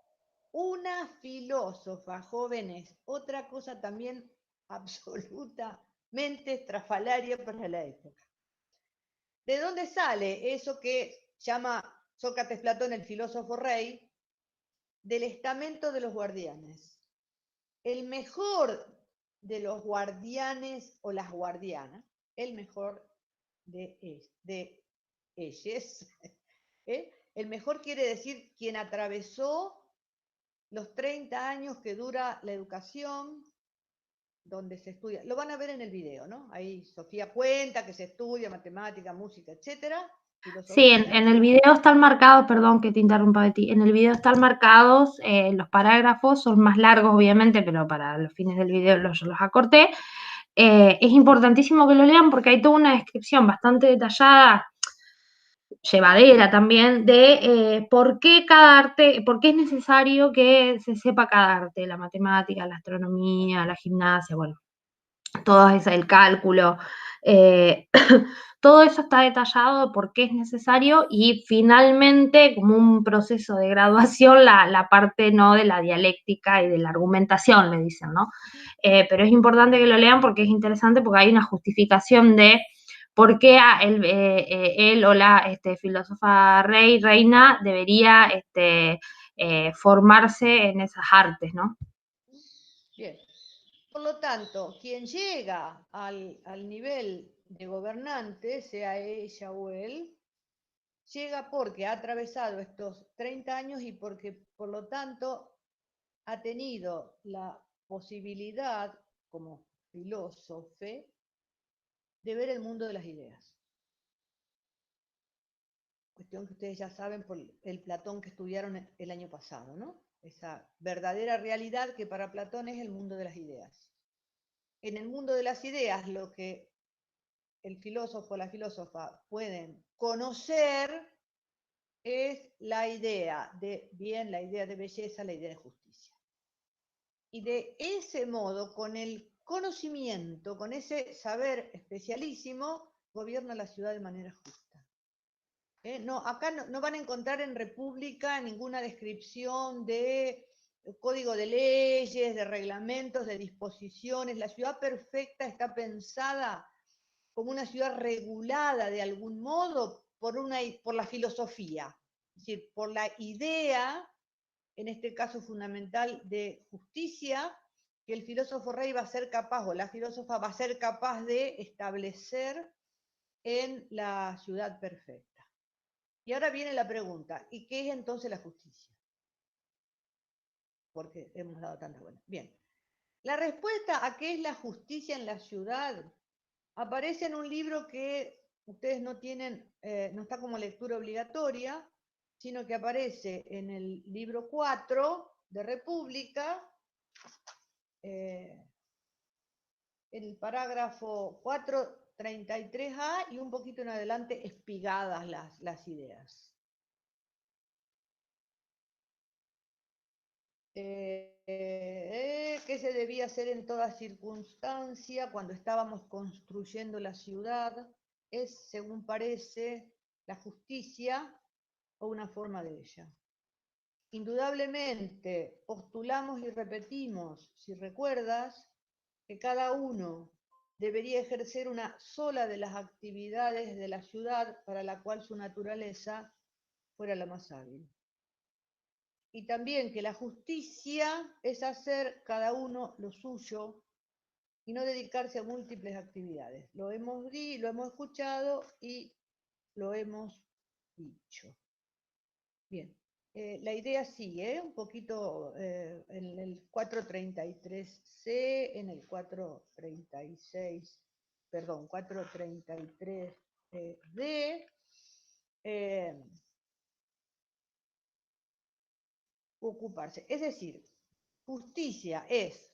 una filósofa, jóvenes, otra cosa también absolutamente estrafalaria para la época. ¿De dónde sale eso que llama Sócrates Platón el filósofo rey? Del estamento de los guardianes. El mejor de los guardianes o las guardianas, el mejor de ellos, el mejor quiere decir quien atravesó los 30 años que dura la educación, donde se estudia. Lo van a ver en el video, ¿no? Ahí Sofía cuenta que se estudia matemática, música, etcétera. Sí, Filosofía. en el video están marcados, perdón que te interrumpa Betty, en el video están marcados los parágrafos, son más largos obviamente, pero para los fines del video yo los acorté. Es importantísimo que lo lean porque hay toda una descripción bastante detallada, llevadera también, de por qué cada arte, por qué es necesario que se sepa cada arte, la matemática, la astronomía, la gimnasia, bueno. todo es el cálculo, todo eso está detallado de por qué es necesario y finalmente, como un proceso de graduación, la parte no de la dialéctica y de la argumentación, le dicen, ¿no? Pero es importante que lo lean porque es interesante, porque hay una justificación de por qué él o la filósofa reina debería formarse en esas artes, ¿no? Bien. Por lo tanto, quien llega al nivel de gobernante, sea ella o él, llega porque ha atravesado estos 30 años y porque, por lo tanto, ha tenido la posibilidad, como filósofo, de ver el mundo de las ideas. Cuestión que ustedes ya saben por el Platón que estudiaron el año pasado, ¿no? Esa verdadera realidad que para Platón es el mundo de las ideas. En el mundo de las ideas, lo que el filósofo o la filósofa pueden conocer es la idea de bien, la idea de belleza, la idea de justicia. Y de ese modo, con el conocimiento, con ese saber especialísimo, gobierna la ciudad de manera justa. No, acá no van a encontrar en República ninguna descripción de código de leyes, de reglamentos, de disposiciones. La ciudad perfecta está pensada como una ciudad regulada de algún modo por la filosofía, es decir, por la idea, en este caso fundamental, de justicia, que el filósofo rey va a ser capaz, o la filósofa va a ser capaz de establecer en la ciudad perfecta. Y ahora viene la pregunta, ¿y qué es entonces la justicia? Porque hemos dado tantas buenas. Bien, la respuesta a qué es la justicia en la ciudad aparece en un libro que ustedes no tienen, no está como lectura obligatoria, sino que aparece en el libro 4 de República, el parágrafo 433A y un poquito en adelante espigadas las ideas. ¿Qué se debía hacer en toda circunstancia cuando estábamos construyendo la ciudad? Es, según parece, la justicia o una forma de ella. Indudablemente, postulamos y repetimos, si recuerdas, que cada uno debería ejercer una sola de las actividades de la ciudad para la cual su naturaleza fuera la más hábil. Y también que la justicia es hacer cada uno lo suyo y no dedicarse a múltiples actividades. Lo hemos escuchado y lo hemos dicho. Bien, la idea sigue un poquito en el 433C, en el 436, perdón, 433D. Ocuparse. Es decir, justicia es,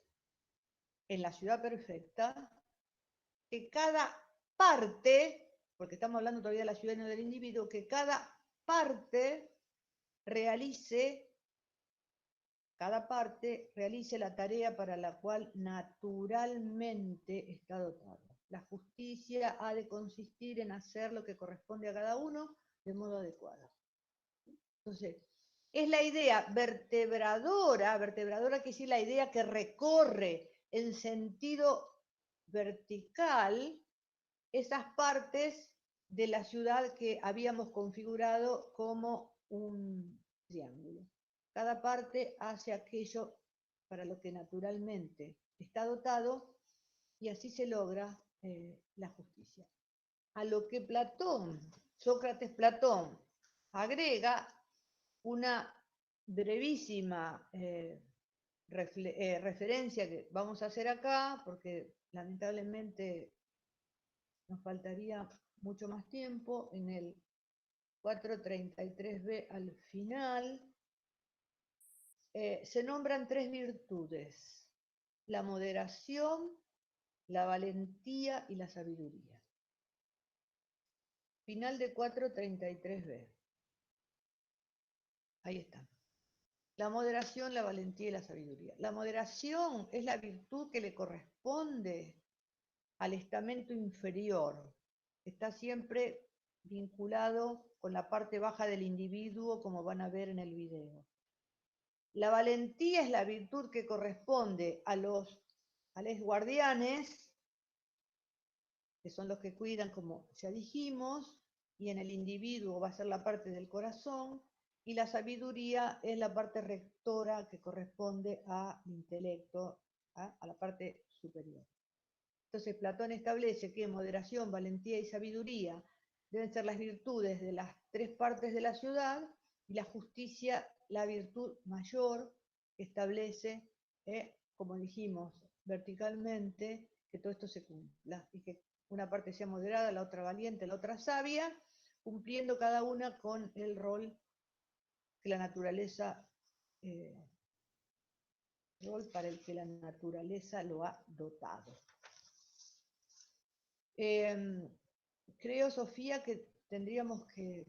en la ciudad perfecta, que cada parte, porque estamos hablando todavía de la ciudad y no del individuo, que cada parte realice la tarea para la cual naturalmente está dotado. La justicia ha de consistir en hacer lo que corresponde a cada uno de modo adecuado. Entonces, es la idea vertebradora quiere decir la idea que recorre en sentido vertical esas partes de la ciudad que habíamos configurado como un triángulo. Cada parte hace aquello para lo que naturalmente está dotado y así se logra la justicia. A lo que Sócrates Platón, agrega una brevísima referencia que vamos a hacer acá, porque lamentablemente nos faltaría mucho más tiempo, en el 433b al final, se nombran tres virtudes: la moderación, la valentía y la sabiduría. Final de 433b. Ahí está. La moderación, la valentía y la sabiduría. La moderación es la virtud que le corresponde al estamento inferior. Está siempre vinculado con la parte baja del individuo, como van a ver en el video. La valentía es la virtud que corresponde a los guardianes, que son los que cuidan, como ya dijimos, y en el individuo va a ser la parte del corazón, y la sabiduría es la parte rectora que corresponde al intelecto, a la parte superior. Entonces Platón establece que moderación, valentía y sabiduría deben ser las virtudes de las tres partes de la ciudad, y la justicia la virtud mayor que establece, como dijimos, verticalmente, que todo esto se cumpla, y que una parte sea moderada, la otra valiente, la otra sabia, cumpliendo cada una con el rol que la naturaleza, rol para el que la naturaleza lo ha dotado. Creo, Sofía, que tendríamos que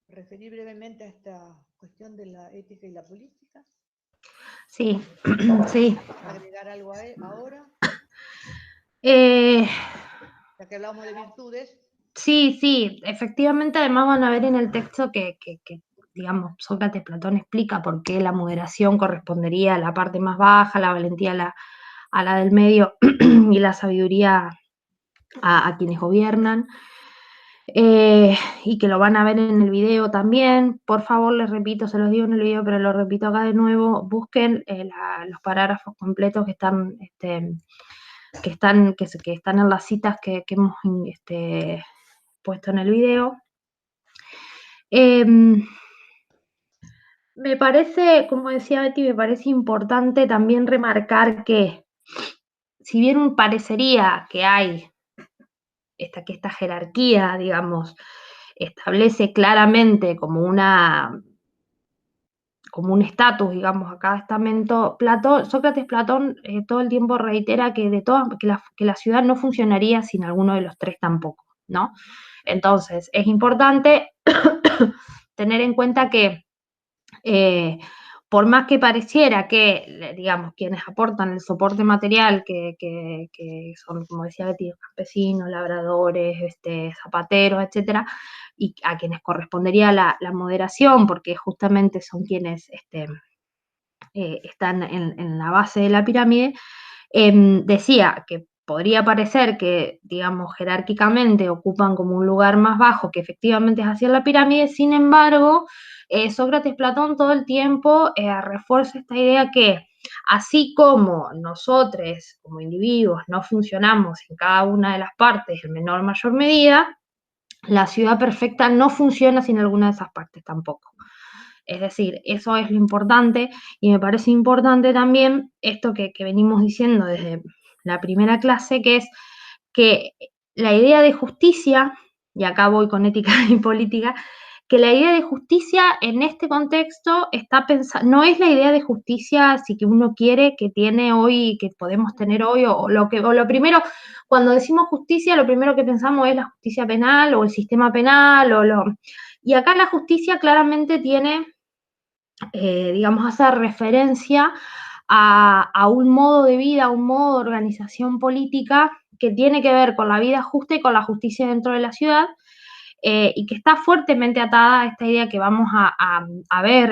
referir brevemente a esta cuestión de la ética y la política. Sí, sí. ¿Agregar algo ahora? Ya que hablamos de virtudes. Sí, sí, efectivamente, además van a ver en el texto que digamos, Sócrates, Platón explica por qué la moderación correspondería a la parte más baja, la valentía a la del medio y la sabiduría a quienes gobiernan. Y que lo van a ver en el video también. Por favor, les repito, se los digo en el video, pero lo repito acá de nuevo, busquen los parágrafos completos que están, que están en las citas que hemos puesto en el video. Me parece, como decía Betty, me parece importante también remarcar que, si bien parecería que hay esta jerarquía, digamos, establece claramente como un estatus, digamos, a cada estamento, Sócrates Platón todo el tiempo reitera que la ciudad no funcionaría sin alguno de los tres tampoco, ¿no? Entonces, es importante tener en cuenta que por más que pareciera que, digamos, quienes aportan el soporte material, que son, como decía Betty, campesinos, labradores, zapateros, etcétera, y a quienes correspondería la moderación, porque justamente son quienes están en la base de la pirámide, decía que podría parecer que, digamos, jerárquicamente ocupan como un lugar más bajo, que efectivamente es hacia la pirámide. Sin embargo, Sócrates Platón todo el tiempo refuerza esta idea que, así como nosotros como individuos no funcionamos en cada una de las partes en menor o mayor medida, la ciudad perfecta no funciona sin alguna de esas partes tampoco. Es decir, eso es lo importante, y me parece importante también esto que venimos diciendo desde la primera clase, que es que la idea de justicia, y acá voy con ética y política, que la idea de justicia en este contexto está pensada, no es la idea de justicia así que uno quiere, que tiene hoy, que podemos tener hoy, o lo primero, cuando decimos justicia, lo primero que pensamos es la justicia penal o el sistema penal, y acá la justicia claramente tiene, digamos, hace referencia a un modo de vida, a un modo de organización política que tiene que ver con la vida justa y con la justicia dentro de la ciudad, y que está fuertemente atada a esta idea que vamos a ver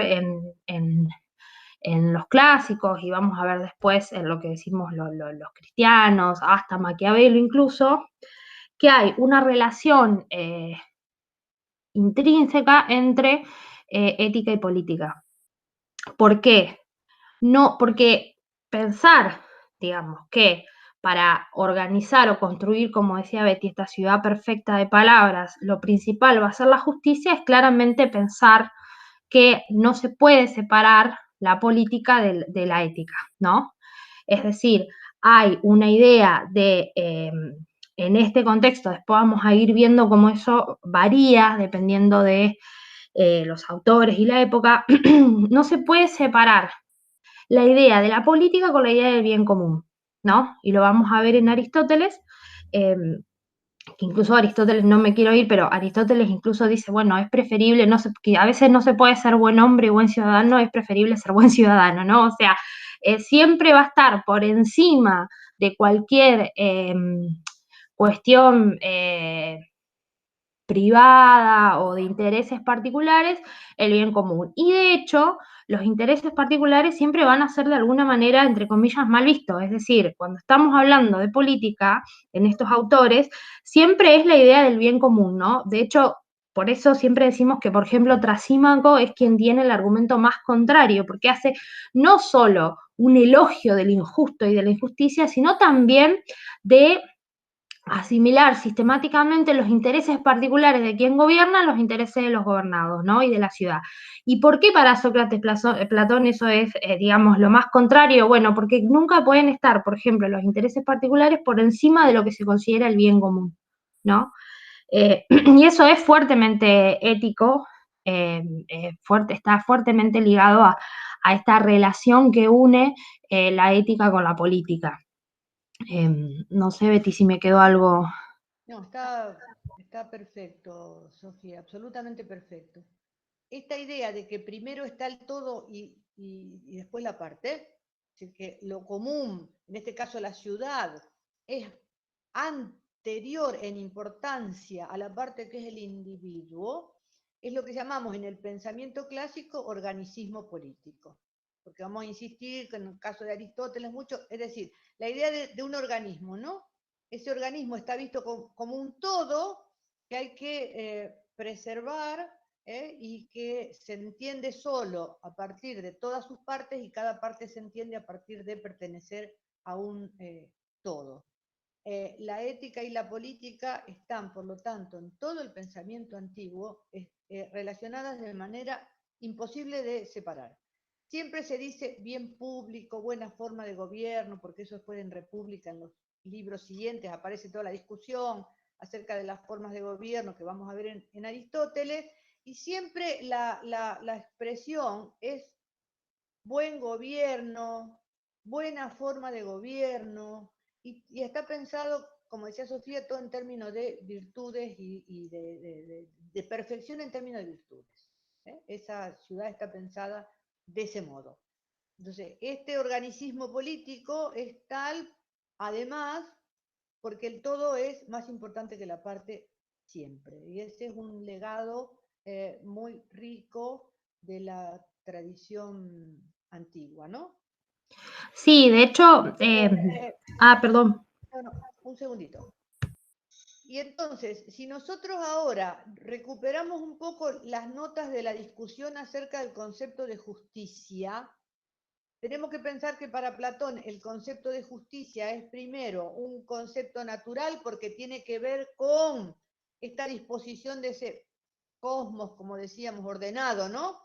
en los clásicos, y vamos a ver después en lo que decimos los cristianos, hasta Maquiavelo incluso, que hay una relación intrínseca entre ética y política. ¿Por qué? No, porque pensar, digamos, que para organizar o construir, como decía Betty, esta ciudad perfecta de palabras, lo principal va a ser la justicia, es claramente pensar que no se puede separar la política de la ética, ¿no? Es decir, hay una idea de, en este contexto, después vamos a ir viendo cómo eso varía dependiendo de los autores y la época, no se puede separar la idea de la política con la idea del bien común, ¿no? Y lo vamos a ver en Aristóteles, que incluso Aristóteles, no me quiero ir, pero Aristóteles incluso dice, bueno, es preferible, que a veces no se puede ser buen hombre y buen ciudadano, es preferible ser buen ciudadano, ¿no? O sea, siempre va a estar por encima de cualquier cuestión privada o de intereses particulares el bien común. Y de hecho, los intereses particulares siempre van a ser de alguna manera, entre comillas, mal vistos. Es decir, cuando estamos hablando de política en estos autores, siempre es la idea del bien común, ¿no? De hecho, por eso siempre decimos que, por ejemplo, Trasímaco es quien tiene el argumento más contrario, porque hace no solo un elogio del injusto y de la injusticia, sino también de asimilar sistemáticamente los intereses particulares de quien gobierna a los intereses de los gobernados, ¿no? Y de la ciudad. ¿Y por qué para Sócrates Platón eso es, digamos, lo más contrario? Bueno, porque nunca pueden estar, por ejemplo, los intereses particulares por encima de lo que se considera el bien común, ¿no? Y eso es fuertemente ético, está fuertemente ligado a esta relación que une la ética con la política. No sé, Betty, si me quedó algo. No, está perfecto, Sofía, absolutamente perfecto. Esta idea de que primero está el todo y después la parte, es decir, que lo común, en este caso la ciudad, es anterior en importancia a la parte que es el individuo, es lo que llamamos en el pensamiento clásico organicismo político. Porque vamos a insistir que en el caso de Aristóteles mucho, es decir, la idea de un organismo, ¿no? Ese organismo está visto como un todo que hay que preservar y que se entiende solo a partir de todas sus partes y cada parte se entiende a partir de pertenecer a un todo. La ética y la política están, por lo tanto, en todo el pensamiento antiguo relacionadas de manera imposible de separar. Siempre se dice bien público, buena forma de gobierno, porque eso después en República, en los libros siguientes, aparece toda la discusión acerca de las formas de gobierno que vamos a ver en Aristóteles, y siempre la expresión es buen gobierno, buena forma de gobierno, y está pensado, como decía Sofía, todo en términos de virtudes y de perfección en términos de virtudes. Esa ciudad está pensada de ese modo. Entonces, este organicismo político es tal, además, porque el todo es más importante que la parte siempre. Y ese es un legado muy rico de la tradición antigua, ¿no? Sí, de hecho, perdón. No, no, un segundito. Y entonces, si nosotros ahora recuperamos un poco las notas de la discusión acerca del concepto de justicia, tenemos que pensar que para Platón el concepto de justicia es primero un concepto natural porque tiene que ver con esta disposición de ese cosmos, como decíamos, ordenado, ¿no?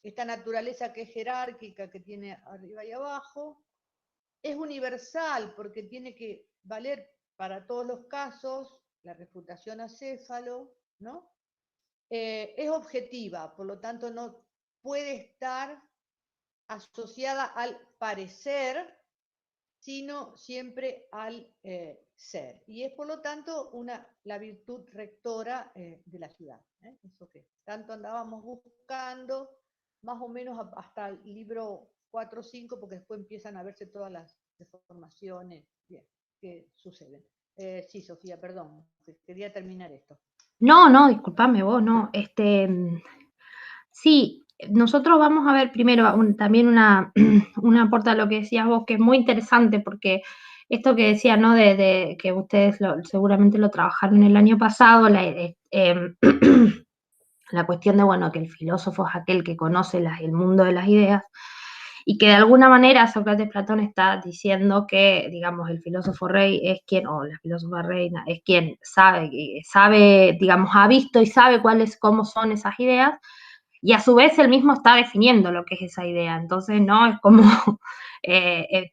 Esta naturaleza que es jerárquica, que tiene arriba y abajo. Es universal porque tiene que valer para todos los casos, la refutación acéfalo, ¿no? Es objetiva, por lo tanto no puede estar asociada al parecer, sino siempre al ser. Y es por lo tanto la virtud rectora de la ciudad. Eso que tanto andábamos buscando, más o menos hasta el libro 4 o 5, porque después empiezan a verse todas las deformaciones que suceden. Sí, Sofía, perdón, quería terminar esto. No, no, disculpame vos, no. Sí, nosotros vamos a ver primero también una aporta a lo que decías vos, que es muy interesante, porque esto que decía, ¿no? De que ustedes seguramente lo trabajaron el año pasado, la cuestión de, bueno, que el filósofo es aquel que conoce el mundo de las ideas, y que de alguna manera Sócrates Platón está diciendo que, digamos, el filósofo rey es quien, o la filósofa reina, es quien sabe, digamos, ha visto y sabe cómo son esas ideas, y a su vez él mismo está definiendo lo que es esa idea. Entonces, no es como,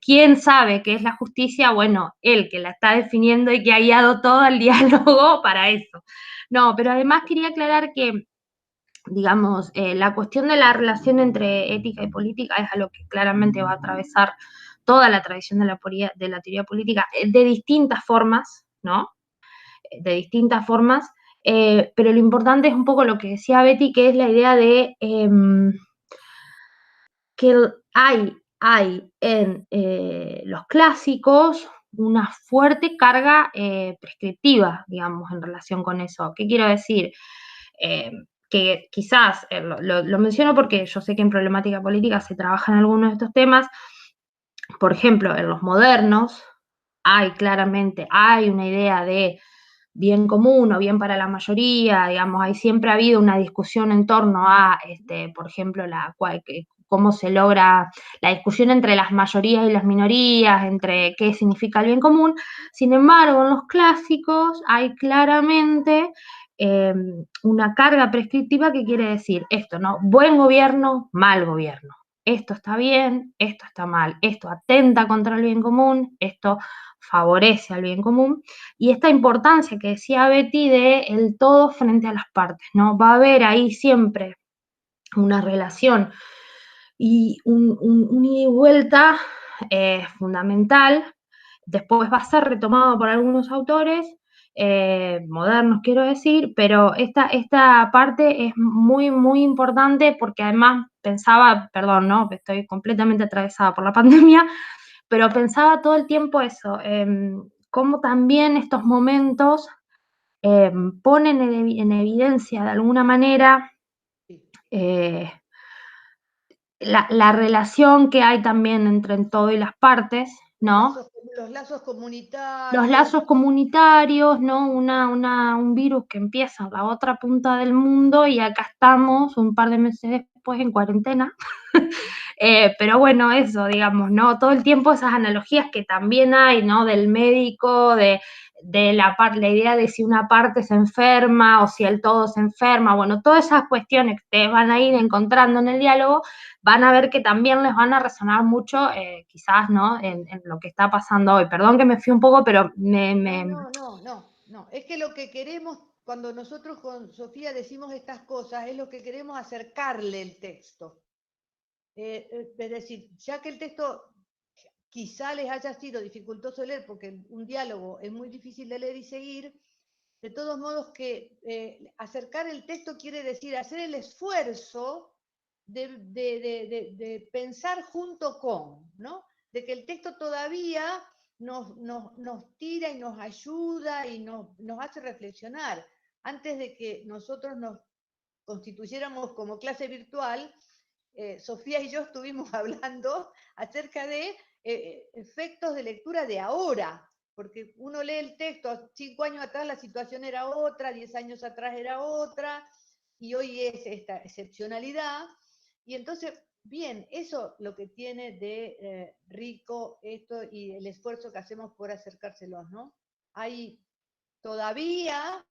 ¿quién sabe qué es la justicia? Bueno, él que la está definiendo y que ha guiado todo el diálogo para eso. No, pero además quería aclarar que, digamos, la cuestión de la relación entre ética y política es algo que claramente va a atravesar toda la tradición de la teoría política de distintas formas, ¿no? De distintas formas, pero lo importante es un poco lo que decía Betty, que es la idea de que hay en los clásicos una fuerte carga prescriptiva, digamos, en relación con eso. ¿Qué quiero decir? Que quizás, lo menciono porque yo sé que en problemática política se trabajan algunos de estos temas. Por ejemplo, en los modernos claramente hay una idea de bien común o bien para la mayoría, digamos, hay siempre ha habido una discusión en torno a, por ejemplo, cómo se logra la discusión entre las mayorías y las minorías, entre qué significa el bien común. Sin embargo, en los clásicos hay claramente una carga prescriptiva que quiere decir esto, ¿no? Buen gobierno, mal gobierno. Esto está bien, esto está mal, esto atenta contra el bien común, esto favorece al bien común, y esta importancia que decía Betty de el todo frente a las partes, ¿no? Va a haber ahí siempre una relación y un ida y vuelta fundamental. Después va a ser retomado por algunos autores modernos, quiero decir, pero esta parte es muy, muy importante porque además pensaba, perdón, ¿no? Estoy completamente atravesada por la pandemia, pero pensaba todo el tiempo eso, cómo también estos momentos ponen en evidencia de alguna manera eh, la relación que hay también entre el todo y las partes, ¿no? Los lazos Los comunitarios. lazos comunitarios, ¿no? Un virus que empieza en la otra punta del mundo y acá estamos un par de meses después en cuarentena. Pero bueno, eso, digamos, ¿no? Todo el tiempo esas analogías que también hay, ¿no? Del médico, de la idea de si una parte se enferma o si el todo se enferma, bueno, todas esas cuestiones que ustedes van a ir encontrando en el diálogo, van a ver que también les van a resonar mucho, quizás, ¿no? En lo que está pasando hoy. Perdón que me fui un poco, pero No. Es que lo que queremos, cuando nosotros con Sofía decimos estas cosas, es lo que queremos acercarle el texto. Es decir, ya que el texto quizá les haya sido dificultoso de leer, porque un diálogo es muy difícil de leer y seguir, de todos modos que acercar el texto quiere decir hacer el esfuerzo de pensar junto con, ¿no? De que el texto todavía nos tira y nos ayuda y nos hace reflexionar. Antes de que nosotros nos constituyéramos como clase virtual, Sofía y yo estuvimos hablando acerca de efectos de lectura de ahora, porque uno lee el texto, 5 años atrás la situación era otra, 10 años atrás era otra, y hoy es esta excepcionalidad, y entonces, bien, eso lo que tiene de rico esto y el esfuerzo que hacemos por acercárselos, ¿no? Hay todavía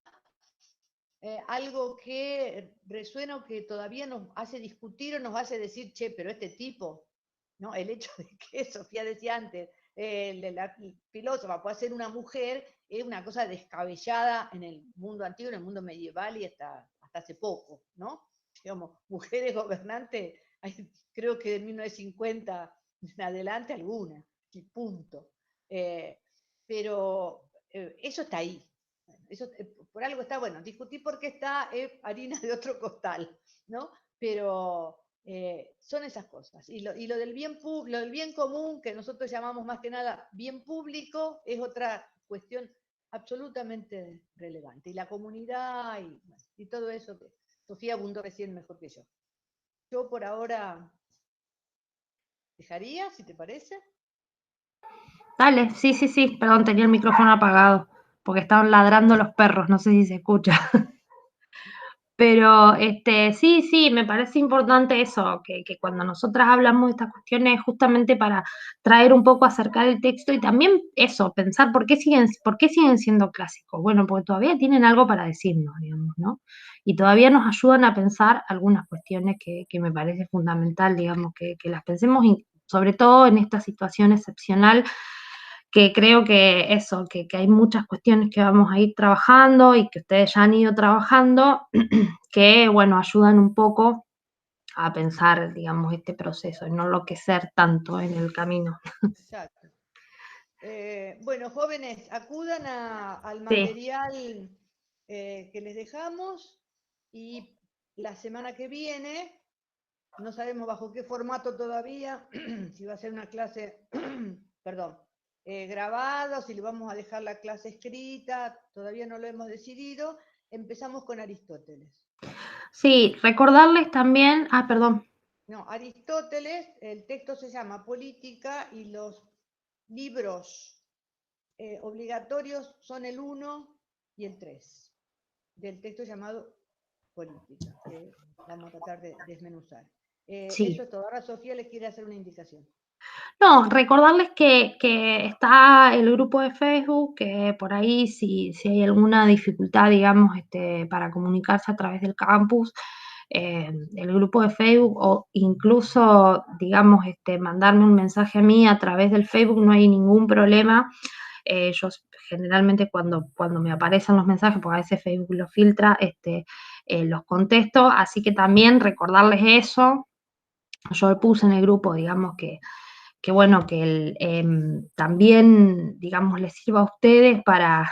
algo que resuena, que todavía nos hace discutir o nos hace decir, che, pero este tipo, ¿no? El hecho de que Sofía decía antes, la filósofa puede ser una mujer, es una cosa descabellada en el mundo antiguo, en el mundo medieval y hasta hace poco, ¿no? Digamos, mujeres gobernantes, creo que de 1950 en adelante alguna, y punto. Pero eso está ahí, eso, por algo está, bueno, discutir por qué está harina de otro costal, ¿no? Pero son esas cosas. Y lo del bien común, que nosotros llamamos más que nada bien público, es otra cuestión absolutamente relevante. Y la comunidad y todo eso que Sofía abundó recién mejor que yo. Yo por ahora dejaría, si te parece. dale, sí, sí, sí, perdón, tenía el micrófono apagado, porque estaban ladrando los perros, no sé si se escucha. Pero sí, sí, me parece importante eso, que cuando nosotras hablamos de estas cuestiones, justamente para traer un poco, acercar el texto y también eso, pensar por qué siguen siendo clásicos. Bueno, porque todavía tienen algo para decirnos, digamos, ¿no? Y todavía nos ayudan a pensar algunas cuestiones que me parece fundamental, digamos, que las pensemos, sobre todo en esta situación excepcional que creo que eso, que hay muchas cuestiones que vamos a ir trabajando y que ustedes ya han ido trabajando, que, bueno, ayudan un poco a pensar, digamos, este proceso y no enloquecer tanto en el camino. Exacto. Bueno, jóvenes, acudan al Sí, material que les dejamos y la semana que viene, no sabemos bajo qué formato todavía, si va a ser una clase, perdón, grabado, si le vamos a dejar la clase escrita, todavía no lo hemos decidido. Empezamos con Aristóteles. Sí, recordarles también, perdón. No, Aristóteles, el texto se llama Política y los libros obligatorios son el 1 y el 3 del texto llamado Política, que vamos a tratar de desmenuzar. Sí. Eso es todo. Ahora Sofía les quiere hacer una indicación. No, recordarles que está el grupo de Facebook, que por ahí si hay alguna dificultad, digamos, para comunicarse a través del campus, el grupo de Facebook, o incluso, digamos, mandarme un mensaje a mí a través del Facebook, no hay ningún problema. Yo generalmente cuando me aparecen los mensajes, porque a veces Facebook los filtra, los contesto, así que también recordarles eso. Yo puse en el grupo, digamos, que bueno, que también, digamos, les sirva a ustedes para,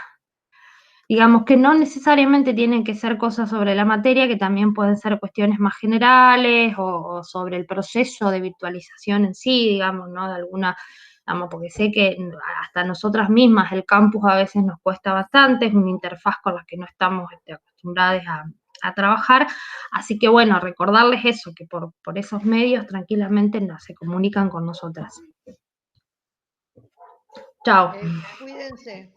digamos, que no necesariamente tienen que ser cosas sobre la materia, que también pueden ser cuestiones más generales o sobre el proceso de virtualización en sí, digamos, ¿no? De alguna, digamos, porque sé que hasta nosotras mismas el campus a veces nos cuesta bastante, es una interfaz con la que no estamos acostumbradas a trabajar, así que bueno, recordarles eso, que por esos medios tranquilamente se comunican con nosotras. Chao. Cuídense.